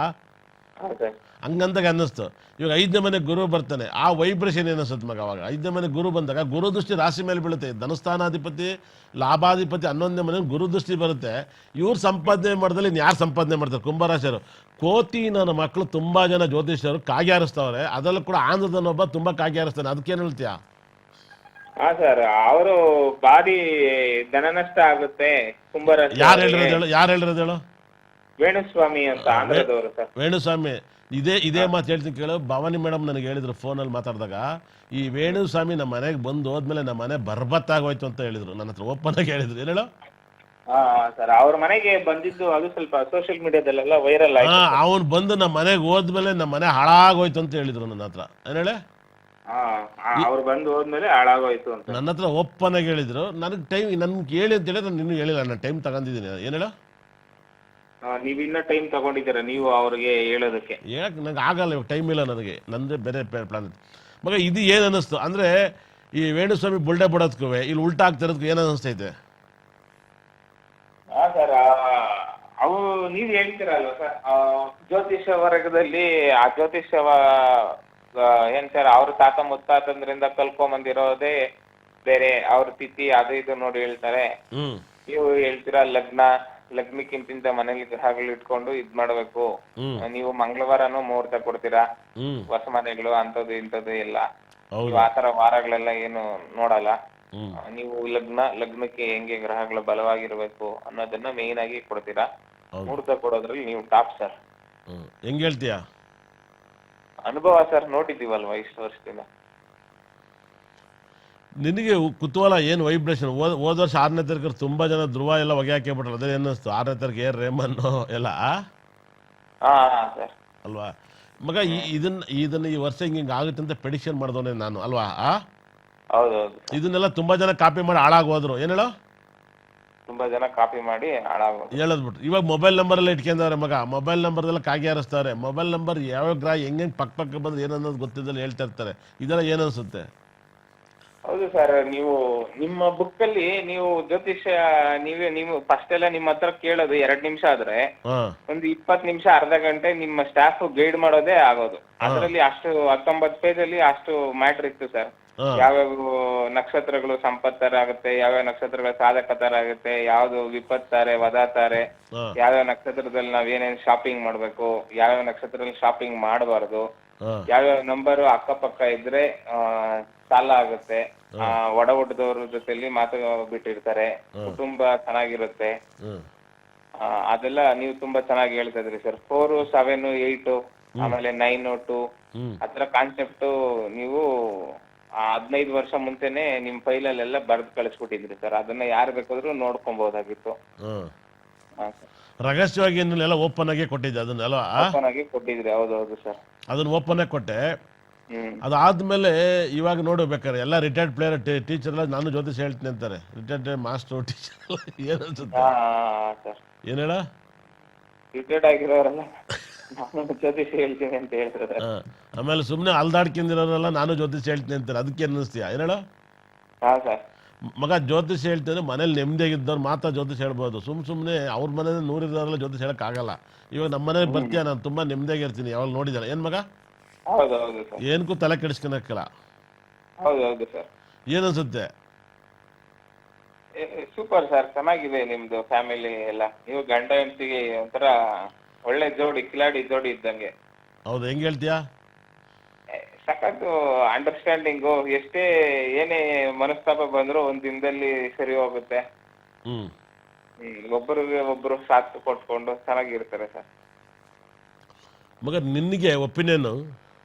ಹಂಗಂತಾಗ ಅನ್ನಿಸ್ತು. ಇವಾಗ 5ನೇ ಮನೆ ಗುರು ಬರ್ತಾನೆ, ಆ ವೈಬ್ರೇಷನ್ ಏನಿಸುತ್ತೆ ಮಗ? ಅವಾಗ 5ನೇ ಮನೆ ಗುರು ಬಂದಾಗ ಗುರು ದೃಷ್ಟಿ ರಾಶಿ ಮೇಲೆ ಬೀಳುತ್ತೆ. ಧನಸ್ಥಾನಾಧಿಪತಿ, ಲಾಭಾಧಿಪತಿ 11ನೇ ಮನೆ ಗುರು ದೃಷ್ಟಿ ಬರುತ್ತೆ. ಇವ್ರು ಸಂಪಾದನೆ ಮಾಡಿದಲ್ಲಿ ಇನ್ನು ಯಾರು ಸಂಪಾದನೆ ಮಾಡ್ತಾರೆ? ಕುಂಭರಾಶಿಯರು. ಕೋತಿ ನನ್ನ ಮಕ್ಕಳು ತುಂಬಾ ಜನ ಜ್ಯೋತಿಷ್ಯರು ಕಾಗಿ ಹಾರಿಸ್ತವ್ರೆ. ಅದರಲ್ಲೂ ಕೂಡ ಆಂಧ್ರದನೊಬ್ಬ ತುಂಬಾ ಕಾಗಿ ಹಾರಿಸ್ತಾನೆ. ಅದಕ್ಕೇನು ಹೇಳ್ತೀಯಾ? ಸರ್, ಅವರು ಭಾರಿ ಧನ ನಷ್ಟ ಆಗುತ್ತೆ ಕುಂಭರಾಶಿ. ಯಾರು ಹೇಳಿರೋದು ಹೇಳು? ವೇಣುಸ್ವಾಮಿ ಅಂತ ಆಂಧ್ರದವರು ಸರ್. ವೇಣುಸ್ವಾಮಿ ಇದೇ ಮಾತು ಹೇಳ್ತೀನಿ ಕೇಳು. ಭವಾನಿ ಮೇಡಮ್ ನನಗೆ ಹೇಳಿದ್ರು ಫೋನಲ್ಲಿ ಮಾತಾಡಿದಾಗ, ಈ ವೇಣುಸ್ವಾಮಿ ನಮ್ಮ ಮನೆಗೆ ಬಂದು ಹೋದ್ಮೇಲೆ ನಮ್ಮ ಮನೆ ಬರ್ಬತ್ತಾಗೋಯ್ತು ಅಂತ ಹೇಳಿದ್ರು. ನನ್ನ ಹತ್ರ ಓಪನ್ ಆಗಿ ಹೇಳಿದ್ರು. ಏನು ಹೇಳು? ಹಾ ಸರ್, ಅವ್ರ ಮನೆಗೆ ಬಂದಿದ್ದು ಅದು ಸ್ವಲ್ಪ ಸೋಷಿಯಲ್ ಮೀಡಿಯಾದಲ್ಲೆಲ್ಲ ವೈರಲ್ ಆಯ್ತು. ಅವನು ಬಂದು ನಮ್ಮ ಮನೆಗೆ ಹೋದ್ಮೇಲೆ ನಮ್ಮ ಮನೆ ಹಾಳಾಗೋಯ್ತು ಅಂತ ಹೇಳಿದ್ರು ನನ್ನ ಹತ್ರ. ಏನು ಹೇಳಿ? ಅವ್ರು ಬಂದು ಹೋದ್ಮೇಲೆ ಹಾಳಾಗೋಯ್ತು ಅಂತ ನನ್ನ ಹತ್ರ ಓಪನ್ ಆಗಿ ಹೇಳಿದ್ರು. ನನಗೆ ಟೈಮ್ ನನ್ಗೆ ಹೇಳಿ ಅಂತ ಹೇಳಿ ನಾನು ಇನ್ನೂ ಹೇಳಿಲ್ಲ. ನಾನು ಟೈಮ್ ತಗೊಂಡಿದ್ದೀನಿ. ಏನು ಹೇಳು? ನೀವ್ ಇನ್ನ ಟೈಮ್ ತಗೊಂಡಿದ್ದೀರಾ ನೀವು ಅವ್ರಿಗೆ ಹೇಳೋದಕ್ಕೆ? ಹೇಳಕ್ ನಂಗೆ ಆಗಲ್ಲ, ಇವಾಗ ಟೈಮ್ ಇಲ್ಲ ನನಗೆ. ನಂದೇ ಬೇರೆ ಪ್ಲಾನ್ ಇತ್ತು. ಮಗ ಇದು ಏನು ಅನ್ನಿಸ್ತು ಅಂದರೆ, ಈ ವೇಣುಸ್ವಾಮಿ ಬುಲ್ಡೆ ಬಿಡೋದಕ್ಕೂ ಇಲ್ಲಿ ಉಲ್ಟಾ ಆಗ್ತಿರೋದಕ್ಕೂ ಏನು ಅನ್ನಿಸ್ತೈತೆ? ಹಾ ಸರ್, ಅವು ನೀವ್ ಹೇಳ್ತೀರಲ್ವ ಸರ್, ಜ್ಯೋತಿಷ್ಯ ವರ್ಗದಲ್ಲಿ ಆ ಜ್ಯೋತಿಷ್ಯ ಏನ್ ಸರ್, ಅವ್ರ ತಾತ ಮುತ್ತಾತಂದ್ರಿಂದ ಕಲ್ಕೊಂಬಂದಿರೋದೇ ಬೇರೆ. ಅವ್ರ ತಿಥಿ ಅದು ಇದು ನೋಡಿ ಹೇಳ್ತಾರೆ. ನೀವು ಹೇಳ್ತೀರಾ ಲಗ್ನಕ್ಕಿಂತ ಮನೇಲಿ ಗ್ರಹಗಳು ಇಟ್ಕೊಂಡು ಇದ್ ಮಾಡ್ಬೇಕು. ನೀವು ಮಂಗಳವಾರನೂ ಮುಹೂರ್ತ ಕೊಡ್ತೀರಾ, ಹೊಸ ಮನೆಗಳು ಅಂತದ್ದು ಇಂಥದ್ದು ಎಲ್ಲ. ನೀವು ಆತರ ವಾರಗಳೆಲ್ಲ ಏನು ನೋಡಲ್ಲ. ನೀವು ಲಗ್ನಕ್ಕೆ ಹೆಂಗೆ ಗ್ರಹಗಳು ಬಲವಾಗಿರ್ಬೇಕು ಅನ್ನೋದನ್ನ ಮೇನ್ ಆಗಿ ಕೊಡ್ತೀರಾ. ಮುಹೂರ್ತ ಕೊಡೋದ್ರಲ್ಲಿ ನೀವು ಟಾಪ್ ಸರ್. ಹೆಂಗ್ ಹೇಳ್ತೀಯಾ? ಅನುಭವ ಸರ್, ನೋಡಿದ್ದೀವಲ್ವಾ ಇಷ್ಟು ವರ್ಷದಿಂದ. ನಿನಗೆ ಕುತೂಹಲ ಏನು ವೈಬ್ರೇಷನ್? ಹೋದ ವರ್ಷ 6ನೇ ತಾರೀಕು ತುಂಬಾ ಜನ ಧ್ರುವ ಎಲ್ಲ ಹೊಗೆ ಹಾಕಿಬಿಟ್ರು. ಅದೇ ಅನ್ನಿಸ್ತು 6ನೇ ತಾರೀಕು ರೇಮನ್ನು ಎಲ್ಲ ಹಾ ಸರ್ ಅಲ್ವಾ ಮಗ? ಇದನ್ನ ಈ ವರ್ಷ ಹಿಂಗೆ ಆಗುತ್ತೆ ಅಂತ ಪ್ರೆಡಿಕ್ಷನ್ ಮಾಡಿದವನೇ ನಾನು ಅಲ್ವಾ? ಹೌದೌದು. ಇದನ್ನೆಲ್ಲ ತುಂಬಾ ಜನ ಕಾಪಿ ಮಾಡಿ ಹಾಳಾಗೋದ್ರು. ಏನು ಹೇಳೋ? ತುಂಬಾ ಜನ ಕಾಪಿ ಮಾಡಿ ಹಾಳಾಗೋದು ಹೇಳದ್ಬಿಟ್ರು. ಇವಾಗ ಮೊಬೈಲ್ ನಂಬರ್ ಎಲ್ಲ ಇಟ್ಕೊಂಡವ್ರೆ ಮಗ. ಮೊಬೈಲ್ ನಂಬರ್ದೆಲ್ಲ ಕಾಗಿ ಹಾರಿಸ್ತಾರೆ. ಮೊಬೈಲ್ ನಂಬರ್ ಯಾವ ಗ್ರಹ ಹೆಂಗೆ ಪಕ್ಕ ಬಂದ್ರೆ ಏನನ್ನೋದು ಗೊತ್ತಿದ್ದಲ್ಲಿ ಹೇಳ್ತಾ ಇರ್ತಾರೆ. ಇದೆಲ್ಲ ಏನು ಅನ್ಸುತ್ತೆ? ಹೌದು ಸರ್, ನೀವು ನಿಮ್ಮ ಬುಕ್ ಅಲ್ಲಿ ನೀವು ಜ್ಯೋತಿಷ್ಯ ನೀವು ಫಸ್ಟ್ ಎಲ್ಲ ನಿಮ್ಮ ಹತ್ರ ಕೇಳೋದು 2 ನಿಮಿಷ ಆದ್ರೆ ಒಂದು 20 ನಿಮಿಷ ಅರ್ಧ ಗಂಟೆ ನಿಮ್ಮ ಸ್ಟಾಫ್ ಗೈಡ್ ಮಾಡೋದೇ ಆಗೋದು. ಅದರಲ್ಲಿ ಅಷ್ಟು 19 ಪೇಜ್ ಅಲ್ಲಿ ಅಷ್ಟು ಮ್ಯಾಟ್ರ್ ಇತ್ತು ಸರ್. ಯಾವ್ಯಾವ ನಕ್ಷತ್ರಗಳು ಸಂಪತ್ತರ ಆಗುತ್ತೆ, ಯಾವ್ಯಾವ ನಕ್ಷತ್ರಗಳು ಸಾಧಕತರ ಆಗುತ್ತೆ, ಯಾವ್ದು ವಿಪತ್ತಾರೆ ವದಾತಾರೆ, ಯಾವ್ಯಾವ ನಕ್ಷತ್ರದಲ್ಲಿ ನಾವ್ ಏನೇನ್ ಶಾಪಿಂಗ್ ಮಾಡ್ಬೇಕು, ಯಾವ್ಯಾವ ನಕ್ಷತ್ರದಲ್ಲಿ ಶಾಪಿಂಗ್ ಮಾಡಬಾರ್ದು, ಯಾವ್ಯಾವ ನಂಬರ್ ಅಕ್ಕಪಕ್ಕ ಇದ್ರೆ ಸಾಲ ಆಗುತ್ತೆ, ಒಡ ಹುಟ್ಟದವ್ರ ಜೊತೆಲಿ ಮಾತು ಬಿಟ್ಟಿರ್ತಾರೆ, ಕುಟುಂಬ ಚೆನ್ನಾಗಿರುತ್ತೆ. ಅದೆಲ್ಲ ನೀವು ತುಂಬಾ ಚೆನ್ನಾಗಿ ಹೇಳ್ತಾ ಇದ್ರಿ ಸರ್. 4, 7, 8 ಆಮೇಲೆ 9, 2 ಆತರ ಕಾನ್ಸೆಪ್ಟ್ ನೀವು 15 ವರ್ಷ ಮುಂಚೆನೆ ನಿಮ್ ಫೈಲಲ್ಲೆಲ್ಲ ಬರ್ದು ಕಳಿಸ್ಬಿಟ್ಟಿದ್ರಿ ಸರ್. ಅದನ್ನ ಯಾರು ಬೇಕಾದ್ರೂ ನೋಡ್ಕೊಬಹುದಾಗಿತ್ತು. ರಹಸ್ಯವಾಗಿ ಎಲ್ಲ ಓಪನ್ ಆಗಿ ಕೊಟ್ಟಿದ್ದೆ ಅದನ್ನೆಲ್ಲ. ಓಪನ್ ಆಗಿ ಕೊಟ್ಟಿದ್ರಿ. ಹೌದೌದು ಸರ್, ಅದನ್ನ ಓಪನ್ ಆಗಿ ಕೊಟ್ಟೆ. ಅದಾದ್ಮೇಲೆ ಇವಾಗ ನೋಡ್ಬೇಕಾರೆ ಎಲ್ಲ ರಿಟೈರ್ಡ್ ಪ್ಲೇಯರ್ ಟೀಚರ್ ಎಲ್ಲ ನಾನು ಜ್ಯೋತಿಷ್ ಹೇಳ್ತೀನಿ ಅಂತಾರೆ. ರಿಟೈರ್ಡ್ ಮಾಸ್ಟರ್ ಟೀಚರ್ ಏನ್ ಅನ್ಸುತ್ತೆ? ಏನ್ ಹೇಳ? ರಿಟೈರ್ಡ್ ಆಗಿರೋರೆಲ್ಲ ನಾನು ಜ್ಯೋತಿಷ್ ಹೇಳ್ತೀನಿ ಅಂತ ಹೇಳ್ತಾರೆ. ಆಮೇಲೆ ಸುಮ್ನೆ ಅಲ್ದಾಡ್ಕೊಂಡಿರೋರೆಲ್ಲ ನಾನು ಜ್ಯೋತಿಷ್ ಹೇಳ್ತೀನಿ ಅಂತಾರೆ. ಅದಕ್ಕೆ ಅನ್ನಿಸ್ತೀಯಾ? ಏನ್ ಹೇಳ? ಮಗ ಜ್ಯೋತಿಷ್ ಹೇಳ್ತೇನೆ ಮನೇಲಿ ನೆಮ್ಮದಿಯಾಗಿದ್ದವ್ರು ಮಾತ್ರ ಜ್ಯೋತಿಷ್ ಹೇಳ್ಬೋದು. ಸುಮ್ನೆ ಅವ್ರ ಮನೇಲಿ 100 ಇದ್ದವರೆಲ್ಲ ಜ್ಯೋತಿಷ್ ಹೇಳಕ್ ಆಗಲ್ಲ. ಇವಾಗ ನಮ್ಮ ಮನೇಲಿ ಬರ್ತೀಯ, ನಾನು ತುಂಬಾ ನೆಮ್ಮದಿಯಾಗಿರ್ತೀನಿ. ಯಾವಾಗ ನೋಡಿದಾರೆ ಏನ್ ಮಗ? ಹೌದೌದು ಸರ್, ಏನ್ಕೂ ತಲೆ ಕೆಡಿಸ್ಕೊಳಕ್ಕಲ್ಲ. ಹೌದೌದು ಸರ್. ಏನ್ ಅನ್ಸುತ್ತೆ? ಸೂಪರ್ ಸರ್, ಚೆನ್ನಾಗಿದೆ ನಿಮ್ದು ಫ್ಯಾಮಿಲಿ ಎಲ್ಲ. ನೀವು ಗಂಡ ಹೆಂಡತಿಗೆ ಒಂಥರ ಒಳ್ಳೆ ಜೋಡಿ, ಕಿಲಾಡಿ ಜೋಡಿ ಇದ್ದಂಗೆ. ಹೌದು, ಹೆಂಗ್ ಹೇಳ್ತೀಯಾ? ಸಖತ್ತು ಅಂಡರ್ಸ್ಟ್ಯಾಂಡಿಂಗು. ಎಷ್ಟೇ ಏನೇ ಮನಸ್ತಾಪ ಬಂದ್ರು ಒಂದ್ ದಿನದಲ್ಲಿ ಸರಿ ಹೋಗುತ್ತೆ. ಒಬ್ಬರಿಗೆ ಒಬ್ರು ಸಾಥ್ ಕೊಟ್ಕೊಂಡು ಚೆನ್ನಾಗಿರ್ತಾರೆ ಸರ್. ಮಗ ನಿನ್ಗೆ ಒಪಿನಿಯನ್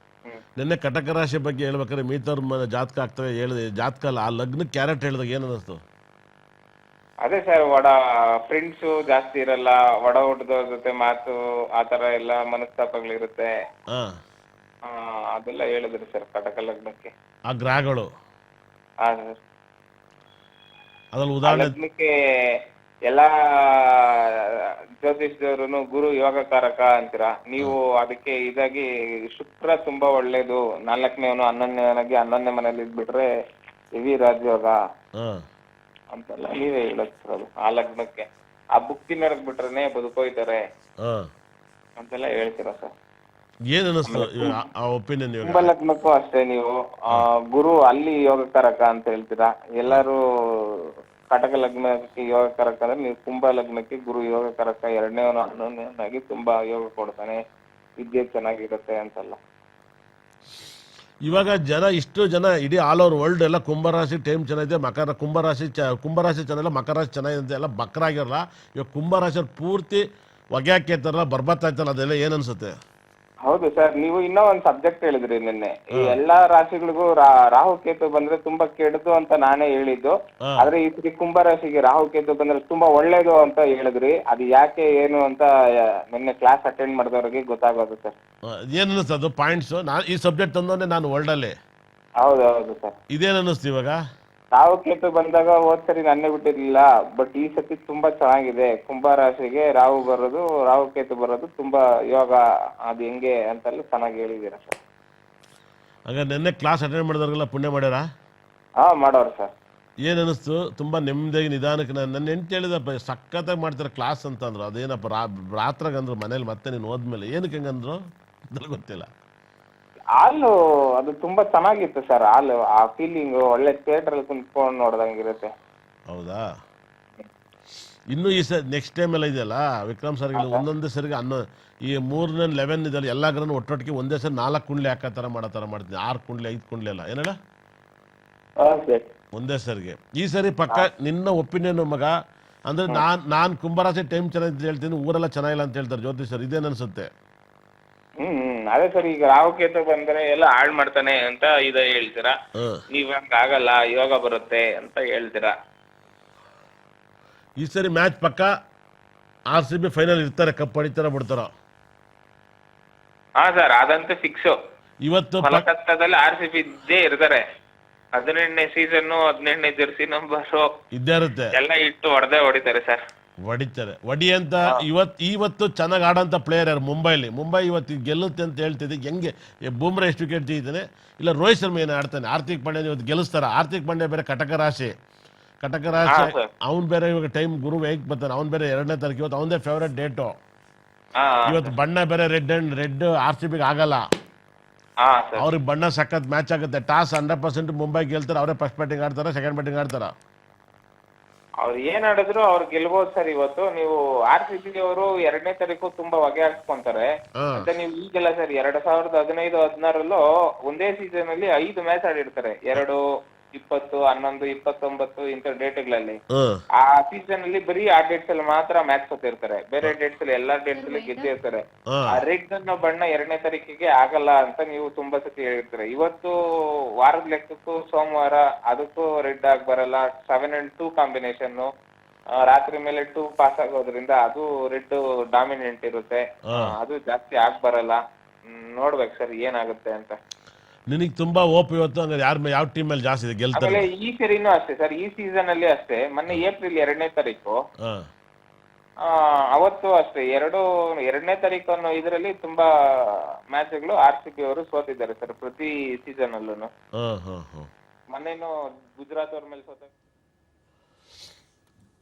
ನಿನ್ನೆ ಕಟಕ ರಾಶಿ ಬಗ್ಗೆ ಹೇಳ್ಬೇಕಾದ್ರೆ ಮೀತವ್ರ ಜಾತಕ ಆಗ್ತವೆ ಹೇಳಿದೆ. ಜಾತಕ ಅಲ್ಲ, ಆ ಲಗ್ನ ಕ್ಯಾರೆಕ್ಟ್ ಹೇಳಿದಾಗ ಏನ್ ಅನ್ನಿಸ್ತು? ಅದೇ ಸರ್, ಫ್ರೆಂಡ್ಸು ಜಾಸ್ತಿ ಇರಲ್ಲ, ಒಡ ಹುಟ್ಟದವ್ರ ಜೊತೆ ಮಾತು ಆತರ ಎಲ್ಲ ಮನಸ್ತಾಪಗಳಿರುತ್ತೆ. ಅದೆಲ್ಲ ಹೇಳಿದ್ರಿ ಸರ್ ಕಟಕ ಲಗ್ನಕ್ಕೆ. ಆ ಗ್ರಹಗಳು ಅದ್ರಲ್ಲಿ ಲಗ್ನಕ್ಕೆ ಎಲ್ಲಾ ಜ್ಯೋತಿಷ್ಯದವ್ರು ಗುರು ಯೋಗಕಾರಕ ಅಂತೀರಾ ನೀವು. ಅದಕ್ಕೆ ಇದಾಗಿ ಶುಕ್ರ ತುಂಬಾ ಒಳ್ಳೇದು, 4ನೇವನು 11ನೇವನಾಗಿ 11ನೇ ಮನೇಲಿ ಇದ್ಬಿಟ್ರೆ ಹೆವಿ ರಾಜಯೋಗ ಅಂತೆಲ್ಲ ನೀವೇ ಹೇಳೋದು. ಆ ಲಗ್ನಕ್ಕೆ ಆ ಬುಕ್ತಿ ನಡಕ್ ಬಿಟ್ರೆ ಬದುಕೋಯ್ತಾರೆ ಅಂತೆಲ್ಲ ಹೇಳ್ತೀರಾ ಸರ್. ಏನ್ ಅನ್ನಿಸ್ತು ಆ ಒಪಿನಿಯನ್? ಕುಂಭ ಲಗ್ನಕ್ಕೂ ಅಷ್ಟೇ, ನೀವು ಗುರು ಅಲ್ಲಿ ಯೋಗಕಾರಕ ಅಂತ ಹೇಳ್ತೀರಾ. ಎಲ್ಲರೂ ಕಟಕ ಲಗ್ನಕ್ಕೆ ಯೋಗಕಾರಕ ಅಂದ್ರೆ ನೀವು ಕುಂಭ ಲಗ್ನಕ್ಕೆ ಗುರು ಯೋಗಕಾರಕ, 2ನೇವನು 11ನೇವನಾಗಿ ತುಂಬಾ ಯೋಗ ಕೊಡ್ತಾನೆ, ವಿದ್ಯೆ ಚೆನ್ನಾಗಿರುತ್ತೆ ಅಂತೆಲ್ಲ. ಇವಾಗ ಇಷ್ಟು ಜನ ಇಡೀ ಆಲ್ ಓವರ್ ವರ್ಲ್ಡ್ ಎಲ್ಲ ಕುಂಭರಾಶಿ ಟೈಮ್ ಚೆನ್ನಾಗಿದೆ, ಕುಂಭರಾಶಿ ಚೆನ್ನಾಗಿಲ್ಲ, ಮಕರ ರಾಶಿ ಚೆನ್ನಾಗಿದೆ ಎಲ್ಲ ಬಕ್ರಾಗಿರಲ್ಲ. ಇವಾಗ ಕುಂಭರಾಶಿ ಪೂರ್ತಿ ಹೊಗ್ಯಾಕೇತಾರಲ್ಲ ಬರ್ಬತ್ತಾಯ್ತಲ್ಲ ಅದೆಲ್ಲ ಏನು ಅನ್ಸುತ್ತೆ? ಹೌದು ಸರ್, ನೀವು ಇನ್ನೂ ಒಂದು ಸಬ್ಜೆಕ್ಟ್ ಹೇಳಿದ್ರಿ ನಿನ್ನೆ, ಈ ಎಲ್ಲಾ ರಾಶಿಗಳಿಗೂ ರಾಹು ಕೇತು ಬಂದ್ರೆ ತುಂಬಾ ಕೆಡದು ಅಂತ ನಾನೇ ಹೇಳಿದ್ದು. ಆದ್ರೆ ಈ ಸರಿ ಕುಂಭ ರಾಶಿಗೆ ರಾಹು ಕೇತು ಬಂದ್ರೆ ತುಂಬಾ ಒಳ್ಳೇದು ಅಂತ ಹೇಳಿದ್ರಿ. ಅದು ಯಾಕೆ ಏನು ಅಂತ ನಿನ್ನೆ ಕ್ಲಾಸ್ ಅಟೆಂಡ್ ಮಾಡಿದವ್ರಿಗೆ ಗೊತ್ತಾಗೋದು ಸರ್. ಏನು ಅನ್ನಿಸ್ತು ಅದು ಪಾಯಿಂಟ್ಸು? ನಾನು ಈ ಸಬ್ಜೆಕ್ಟ್ ತಂದೋನೆ ನಾನು ವರ್ಲ್ಡಲ್ಲಿ. ಹೌದು ಸರ್. ಇದೇನು ಅನ್ನಿಸ್ತು ಇವಾಗ? ರಾಹು ಕೇತು ಬಂದಾಗ ಹೋದ್ ಸರಿ ನನ್ನೇ ಬಿಟ್ಟಿರ್ಲಿಲ್ಲ, ಬಟ್ ಈ ಸತಿ ತುಂಬಾ ಚೆನ್ನಾಗಿದೆ. ಕುಂಭ ರಾಶಿಗೆ ರಾಹು ಕೇತು ಬರೋದು ತುಂಬಾ ಯೋಗ, ಅದು ಹೆಂಗೆ ಅಂತೆಲ್ಲ ಚೆನ್ನಾಗಿ ಹೇಳಿದ್ದೀರಾ ಸರ್. ಆಗ ನಿನ್ನೆ ಕ್ಲಾಸ್ ಅಟೆಂಡ್ ಮಾಡಿದವ್ರಿಗೆಲ್ಲ ಪುಣ್ಯ ಮಾಡ್ಯಾರ? ಮಾಡೋರು ಸರ್. ಏನು ಅನ್ನಿಸ್ತು? ತುಂಬ ನೆಮ್ಮದಿಯಾಗಿ ನಿಧಾನಕ್ಕೆ ನನ್ನ ಹೆಂಡ್ತಿ ಹೇಳಿದಪ್ಪ ಸಖತ್ತಾಗಿ ಮಾಡ್ತಾರೆ ಕ್ಲಾಸ್ ಅಂತಂದ್ರು. ಅದೇನಪ್ಪ ರಾತ್ರಾಗ ಅಂದ್ರು ಮನೇಲಿ, ಮತ್ತೆ ನೀನು ಹೋದ್ಮೇಲೆ ಏನಕ್ಕೆ ಹೆಂಗಂದ್ರು ನನಗೆ ಗೊತ್ತಿಲ್ಲ. ಹಾಲು ಅದು ತುಂಬಾ ಚೆನ್ನಾಗಿತ್ತು ಸರ್. ಹಾಲು ಆ ಫೀಲಿಂಗು ಒಳ್ಳೆ ಥಿಯೇಟ್ರಲ್ಲಿ ಕುಂತ್ಕೊಂಡು ನೋಡ್ದಂಗಿರುತ್ತೆ. ಹೌದಾ? ಇನ್ನೂ ಈ ನೆಕ್ಸ್ಟ್ ಟೈಮ್ ಎಲ್ಲ ಇದೆಯಲ್ಲ ವಿಕ್ರಮ್ ಸರ್ಗೆ ಒಂದೊಂದೇ ಸರಿಗೆ ಈ 3ನೇ 11 ಇದೆಯಲ್ಲ ಎಲ್ಲ ಗ್ರಹನೂ ಒಟ್ಟೊಟ್ಟಿಗೆ ಒಂದೇ ಸರಿ 4 ಕುಂಡ್ಲಿ ಹಾಕೋ ಥರ ಮಾಡೋ ಥರ ಮಾಡ್ತೀನಿ. 6 ಕುಂಡ್ಲಿ 5 ಕುಂಡ್ಲಿ ಎಲ್ಲ ಏನೇಳ ಒಂದೇ ಸರಿಗೆ. ಈ ಸರಿ ಪಕ್ಕ ನಿನ್ನ ಒಪಿನಿಯನ್ ಮಗ ಅಂದರೆ ನಾನು ಕುಂಭರಾಶಿ ಟೈಮ್ ಚೆನ್ನಾಗಿ ಹೇಳ್ತೀನಿ, ಊರೆಲ್ಲ ಚೆನ್ನಾಗಿಲ್ಲ ಅಂತ ಹೇಳ್ತಾರೆ ಜ್ಯೋತಿಷರು. ಇದೇನು ಅನ್ಸುತ್ತೆ? ಅದೇ ಸರ್, ಈಗ ರಾಹು ಕೇತು ಬಂದ್ರೆ ಎಲ್ಲ ಹಾಳು ಮಾಡ್ತಾನೆ ಅಂತ ಹೇಳ್ತೀರಾ, ನೀವ್ ಹಂಗ ಆಗಲ್ಲ, ಯೋಗ ಬರುತ್ತೆ ಅಂತ ಹೇಳ್ತೀರಾ. ಈ ಸರಿ ಮ್ಯಾಚ್ ಪಕ್ಕ RCB ಫೈನಲ್ ಇರ್ತಾರೆ, ಕಪ್ ಹೊಡಿತಾರ ಬಿಡ್ತಾರ? ಹಾ ಸರ್, ಅದಂತೂ ಫಿಕ್ಸ್. ಇವತ್ತು ಕೋಲ್ಕತ್ತಾದಲ್ಲಿ RCB ಇದ್ದೇ ಇರ್ತಾರೆ. 18ನೇ ಸೀಸನ್ 18ನೇ ಜರ್ಸಿ ನಂಬರ್ ಇದ್ದೇ ಇರುತ್ತೆ, ಎಲ್ಲ ಇಟ್ಟು ಹೊಡಿತಾರೆ ಸರ್. ಹೊಡಿತಾರೆ ಅಂತ. ಇವತ್ತು ಚೆನ್ನಾಗಿ ಆಡೋಂಥ ಪ್ಲೇಯರ್ ಯಾರು ಮುಂಬೈ ಇವತ್ತು ಗೆಲ್ಲುತ್ತೆ ಅಂತ ಹೇಳ್ತಿದ್ದೆ. ಹೆಂಗೆ ಬೂಮ್ರಾ ಎಷ್ಟು ವಿಕೆಟ್ ತೆಗಿತಾನೆ, ಇಲ್ಲ ರೋಹಿತ್ ಶರ್ಮಾ ಏನು ಆಡ್ತಾನೆ, ಹಾರ್ದಿಕ್ ಪಾಂಡ್ಯ ಇವತ್ತು ಗೆಲ್ಲಿಸ್ತಾರ. ಹಾರ್ದಿಕ್ ಪಾಂಡ್ಯ ಬೇರೆ ಕಟಕ ರಾಶಿ, ಅವ್ನು ಬೇರೆ ಇವಾಗ ಟೈಮ್ ಗುರು ಹೇಗೆ ಬರ್ತಾನೆ, ಅವ್ನು ಬೇರೆ 2ನೇ ತಾರೀಕು, ಇವತ್ತು ಅವನದೇ ಫೇವ್ರೇಟ್ ಡೇಟು. ಇವತ್ತು ಬಣ್ಣ ಬೇರೆ ರೆಡ್ RCBಗೆ ಆಗಲ್ಲ. ಅವ್ರಿಗೆ ಬಣ್ಣ ಸಖತ್ ಮ್ಯಾಚ್ ಆಗುತ್ತೆ. ಟಾಸ್ 100% ಮುಂಬೈ ಗೆಲ್ತಾರೆ. ಅವರೇ ಫಸ್ಟ್ ಬ್ಯಾಟಿಂಗ್ ಆಡ್ತಾರ, ಸೆಕೆಂಡ್ ಬ್ಯಾಟಿಂಗ್ ಆಡ್ತಾರ. ಅವ್ರು ಏನ್ ಆಡಿದ್ರು ಅವ್ರು ಗೆಲ್ಬಹುದು ಸರ್. ಇವತ್ತು ನೀವು RCB ಅವರು 2ನೇ ತಾರೀಕು ತುಂಬಾ ಹೊಗೆ ಹಾಕ್ಸ್ಕೊಂತಾರೆ ಅಂತ ನೀವು ಈಗೆಲ್ಲ ಸರ್. 2015-16 ಒಂದೇ ಸೀಸನ್ ಅಲ್ಲಿ 5 ಮ್ಯಾಚ್ ಆಡಿರ್ತಾರೆ. 2, 20, 11, 29 ಇಂಥ ಡೇಟ್ಗಳಲ್ಲಿ. ಆ ಸೀಸನ್ ಅಲ್ಲಿ ಬರೀ ಆ ಡೇಟ್ಸ್ ಅಲ್ಲಿ ಮಾತ್ರ ಮ್ಯಾಚ್ ಸೋತಿರ್ತಾರೆ. ಬೇರೆ ಡೇಟ್ಸ್ ಅಲ್ಲಿ ಎಲ್ಲಾ ಡೇಟ್ಸ್ ಅಲ್ಲಿ ಗೆದ್ದಿರ್ತಾರೆ. ಆ ರೆಡ್ ಅನ್ನೋ ಬಣ್ಣ 2ನೇ ತಾರೀಕಿಗೆ ಆಗಲ್ಲ ಅಂತ ನೀವು ತುಂಬಾ ಸತಿ ಹೇಳಿರ್ತಾರೆ. ಇವತ್ತು ವಾರದ ಲೆಕ್ಕಕ್ಕೂ ಸೋಮವಾರ ಅದಕ್ಕೂ ರೆಡ್ ಆಗಿ ಬರಲ್ಲ. 7 and 2 ಕಾಂಬಿನೇಷನ್, ರಾತ್ರಿ ಮೇಲೆ 2 ಪಾಸ್ ಆಗೋದ್ರಿಂದ ಅದು ರೆಡ್ ಡಾಮಿನೆಂಟ್ ಇರುತ್ತೆ. ಅದು ಜಾಸ್ತಿ ಆಗ್ ಬರಲ್ಲ. ನೋಡ್ಬೇಕು ಸರ್ ಏನಾಗುತ್ತೆ ಅಂತ. ನಿನಗೆ ತುಂಬಾ ಓಪ್ ಇವತ್ತು ಹಂಗಾರೆ ಯಾವ ಟೀಮ್ ಮೇಲೆ ಜಾಸ್ತಿ ಇದೆ ಗೆಲ್ತಾರೆ? ಈ ಸರಿನೂ ಅಷ್ಟೇ ಸರ್, ಈ ಸೀಸನ್ ಅಲ್ಲಿ ಅಷ್ಟೇ. ಮೊನ್ನೆ ಏಪ್ರಿಲ್ 2ನೇ ತಾರೀಕು ಅವತ್ತು ಅಷ್ಟೇ 2ನೇ ತಾರೀಕು ಅನ್ನೋ ಇದರಲ್ಲಿ ತುಂಬಾ ಮ್ಯಾಚ್ಗಳು RCB ಅವರು ಸೋತಿದ್ದಾರೆ ಸರ್ ಪ್ರತಿ ಸೀಸನ್ ಅಲ್ಲೂ. ಮೊನ್ನೆನು ಗುಜರಾತ್ ಅವ್ರ ಮೇಲೆ ಸೋತ.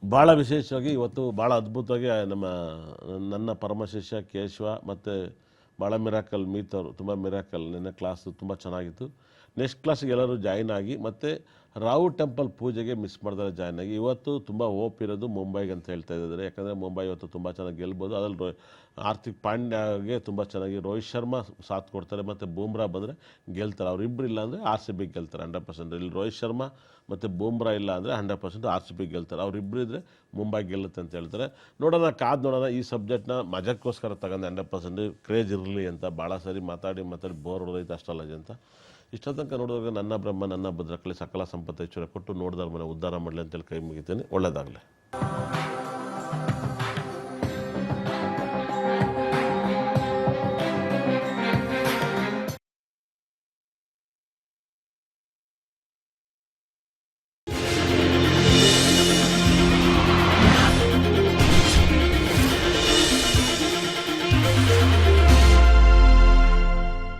ಭಾಳ ವಿಶೇಷವಾಗಿ ಇವತ್ತು ಭಾಳ ಅದ್ಭುತವಾಗಿ ನನ್ನ ಪರಮಶಿಷ್ಯ ಕೇಶವ ಮತ್ತು ಭಾಳ ಮಿರಾಕಲ್ ಮೀತವರು ತುಂಬ ಮಿರಾಕಲ್. ನಿನ್ನೆ ಕ್ಲಾಸು ತುಂಬ ಚೆನ್ನಾಗಿತ್ತು. ನೆಕ್ಸ್ಟ್ ಕ್ಲಾಸಿಗೆ ಎಲ್ಲರೂ ಜಾಯ್ನ್ ಆಗಿ ಮತ್ತು ರಾಹು ಟೆಂಪಲ್ ಪೂಜೆಗೆ ಮಿಸ್ ಮಾಡಿದ್ರೆ ಜಾಯ್ನ್ ಆಗಿ. ಇವತ್ತು ತುಂಬ ಹೋಪ್ ಇರೋದು ಮುಂಬೈಗೆ ಅಂತ ಹೇಳ್ತಾ ಇದ್ದಾರೆ. ಯಾಕಂದರೆ ಮುಂಬೈ ಇವತ್ತು ತುಂಬ ಚೆನ್ನಾಗಿ ಗೆಲ್ಬೋದು. ಅದರಲ್ಲಿ ಹಾರ್ದಿಕ್ ಪಾಂಡ್ಯಗೆ ತುಂಬ ಚೆನ್ನಾಗಿ ರೋಹಿತ್ ಶರ್ಮಾ ಸಾಥ್ ಕೊಡ್ತಾರೆ ಮತ್ತು ಬೂಮ್ರಾ ಬಂದರೆ ಗೆಲ್ತಾರೆ. ಅವರಿಬ್ಬರು ಇಲ್ಲ ಅಂದರೆ RCB ಗೆಲ್ತಾರೆ 100%. ಇಲ್ಲಿ ರೋಹಿತ್ ಶರ್ಮಾ ಮತ್ತು ಬೂಮ್ರಾ ಇಲ್ಲ ಅಂದರೆ 100% RCB ಗೆಲ್ತಾರೆ. ಅವರಿಬ್ಬರು ಇದ್ದರೆ ಮುಂಬೈ ಗೆಲ್ಲುತ್ತೆ ಅಂತ ಹೇಳ್ತಾರೆ. ನೋಡೋಣ, ಕಾದು ನೋಡೋಣ. ಈ ಸಬ್ಜೆಕ್ಟ್ನ ಮಜಕ್ಕೋಸ್ಕರ ತಗೊಂಡು 100% ಕ್ರೇಜ್ ಇರಲಿ ಅಂತ ಭಾಳ ಸರಿ ಮಾತಾಡಿ ಬೋರ್ ಹೊಡೆದೈತೆ ಅಷ್ಟಲ್ಲ ಅಂತ. ಇಷ್ಟ ತನಕ ನೋಡಿದಾಗ ನನ್ನ ಬ್ರಹ್ಮ ನನ್ನ ಭದ್ರಕಳಿ ಸಕಲ ಸಂಪತ್ತು ಐಶ್ವರ್ಯ ಕೊಟ್ಟು ನೋಡಿದವ್ರ ಮನೆ ಉದ್ಧಾರ ಮಾಡಲಿ ಅಂತೇಳಿ ಕೈ ಮುಗಿತೇನೆ. ಒಳ್ಳೆಯದಾಗಲಿ.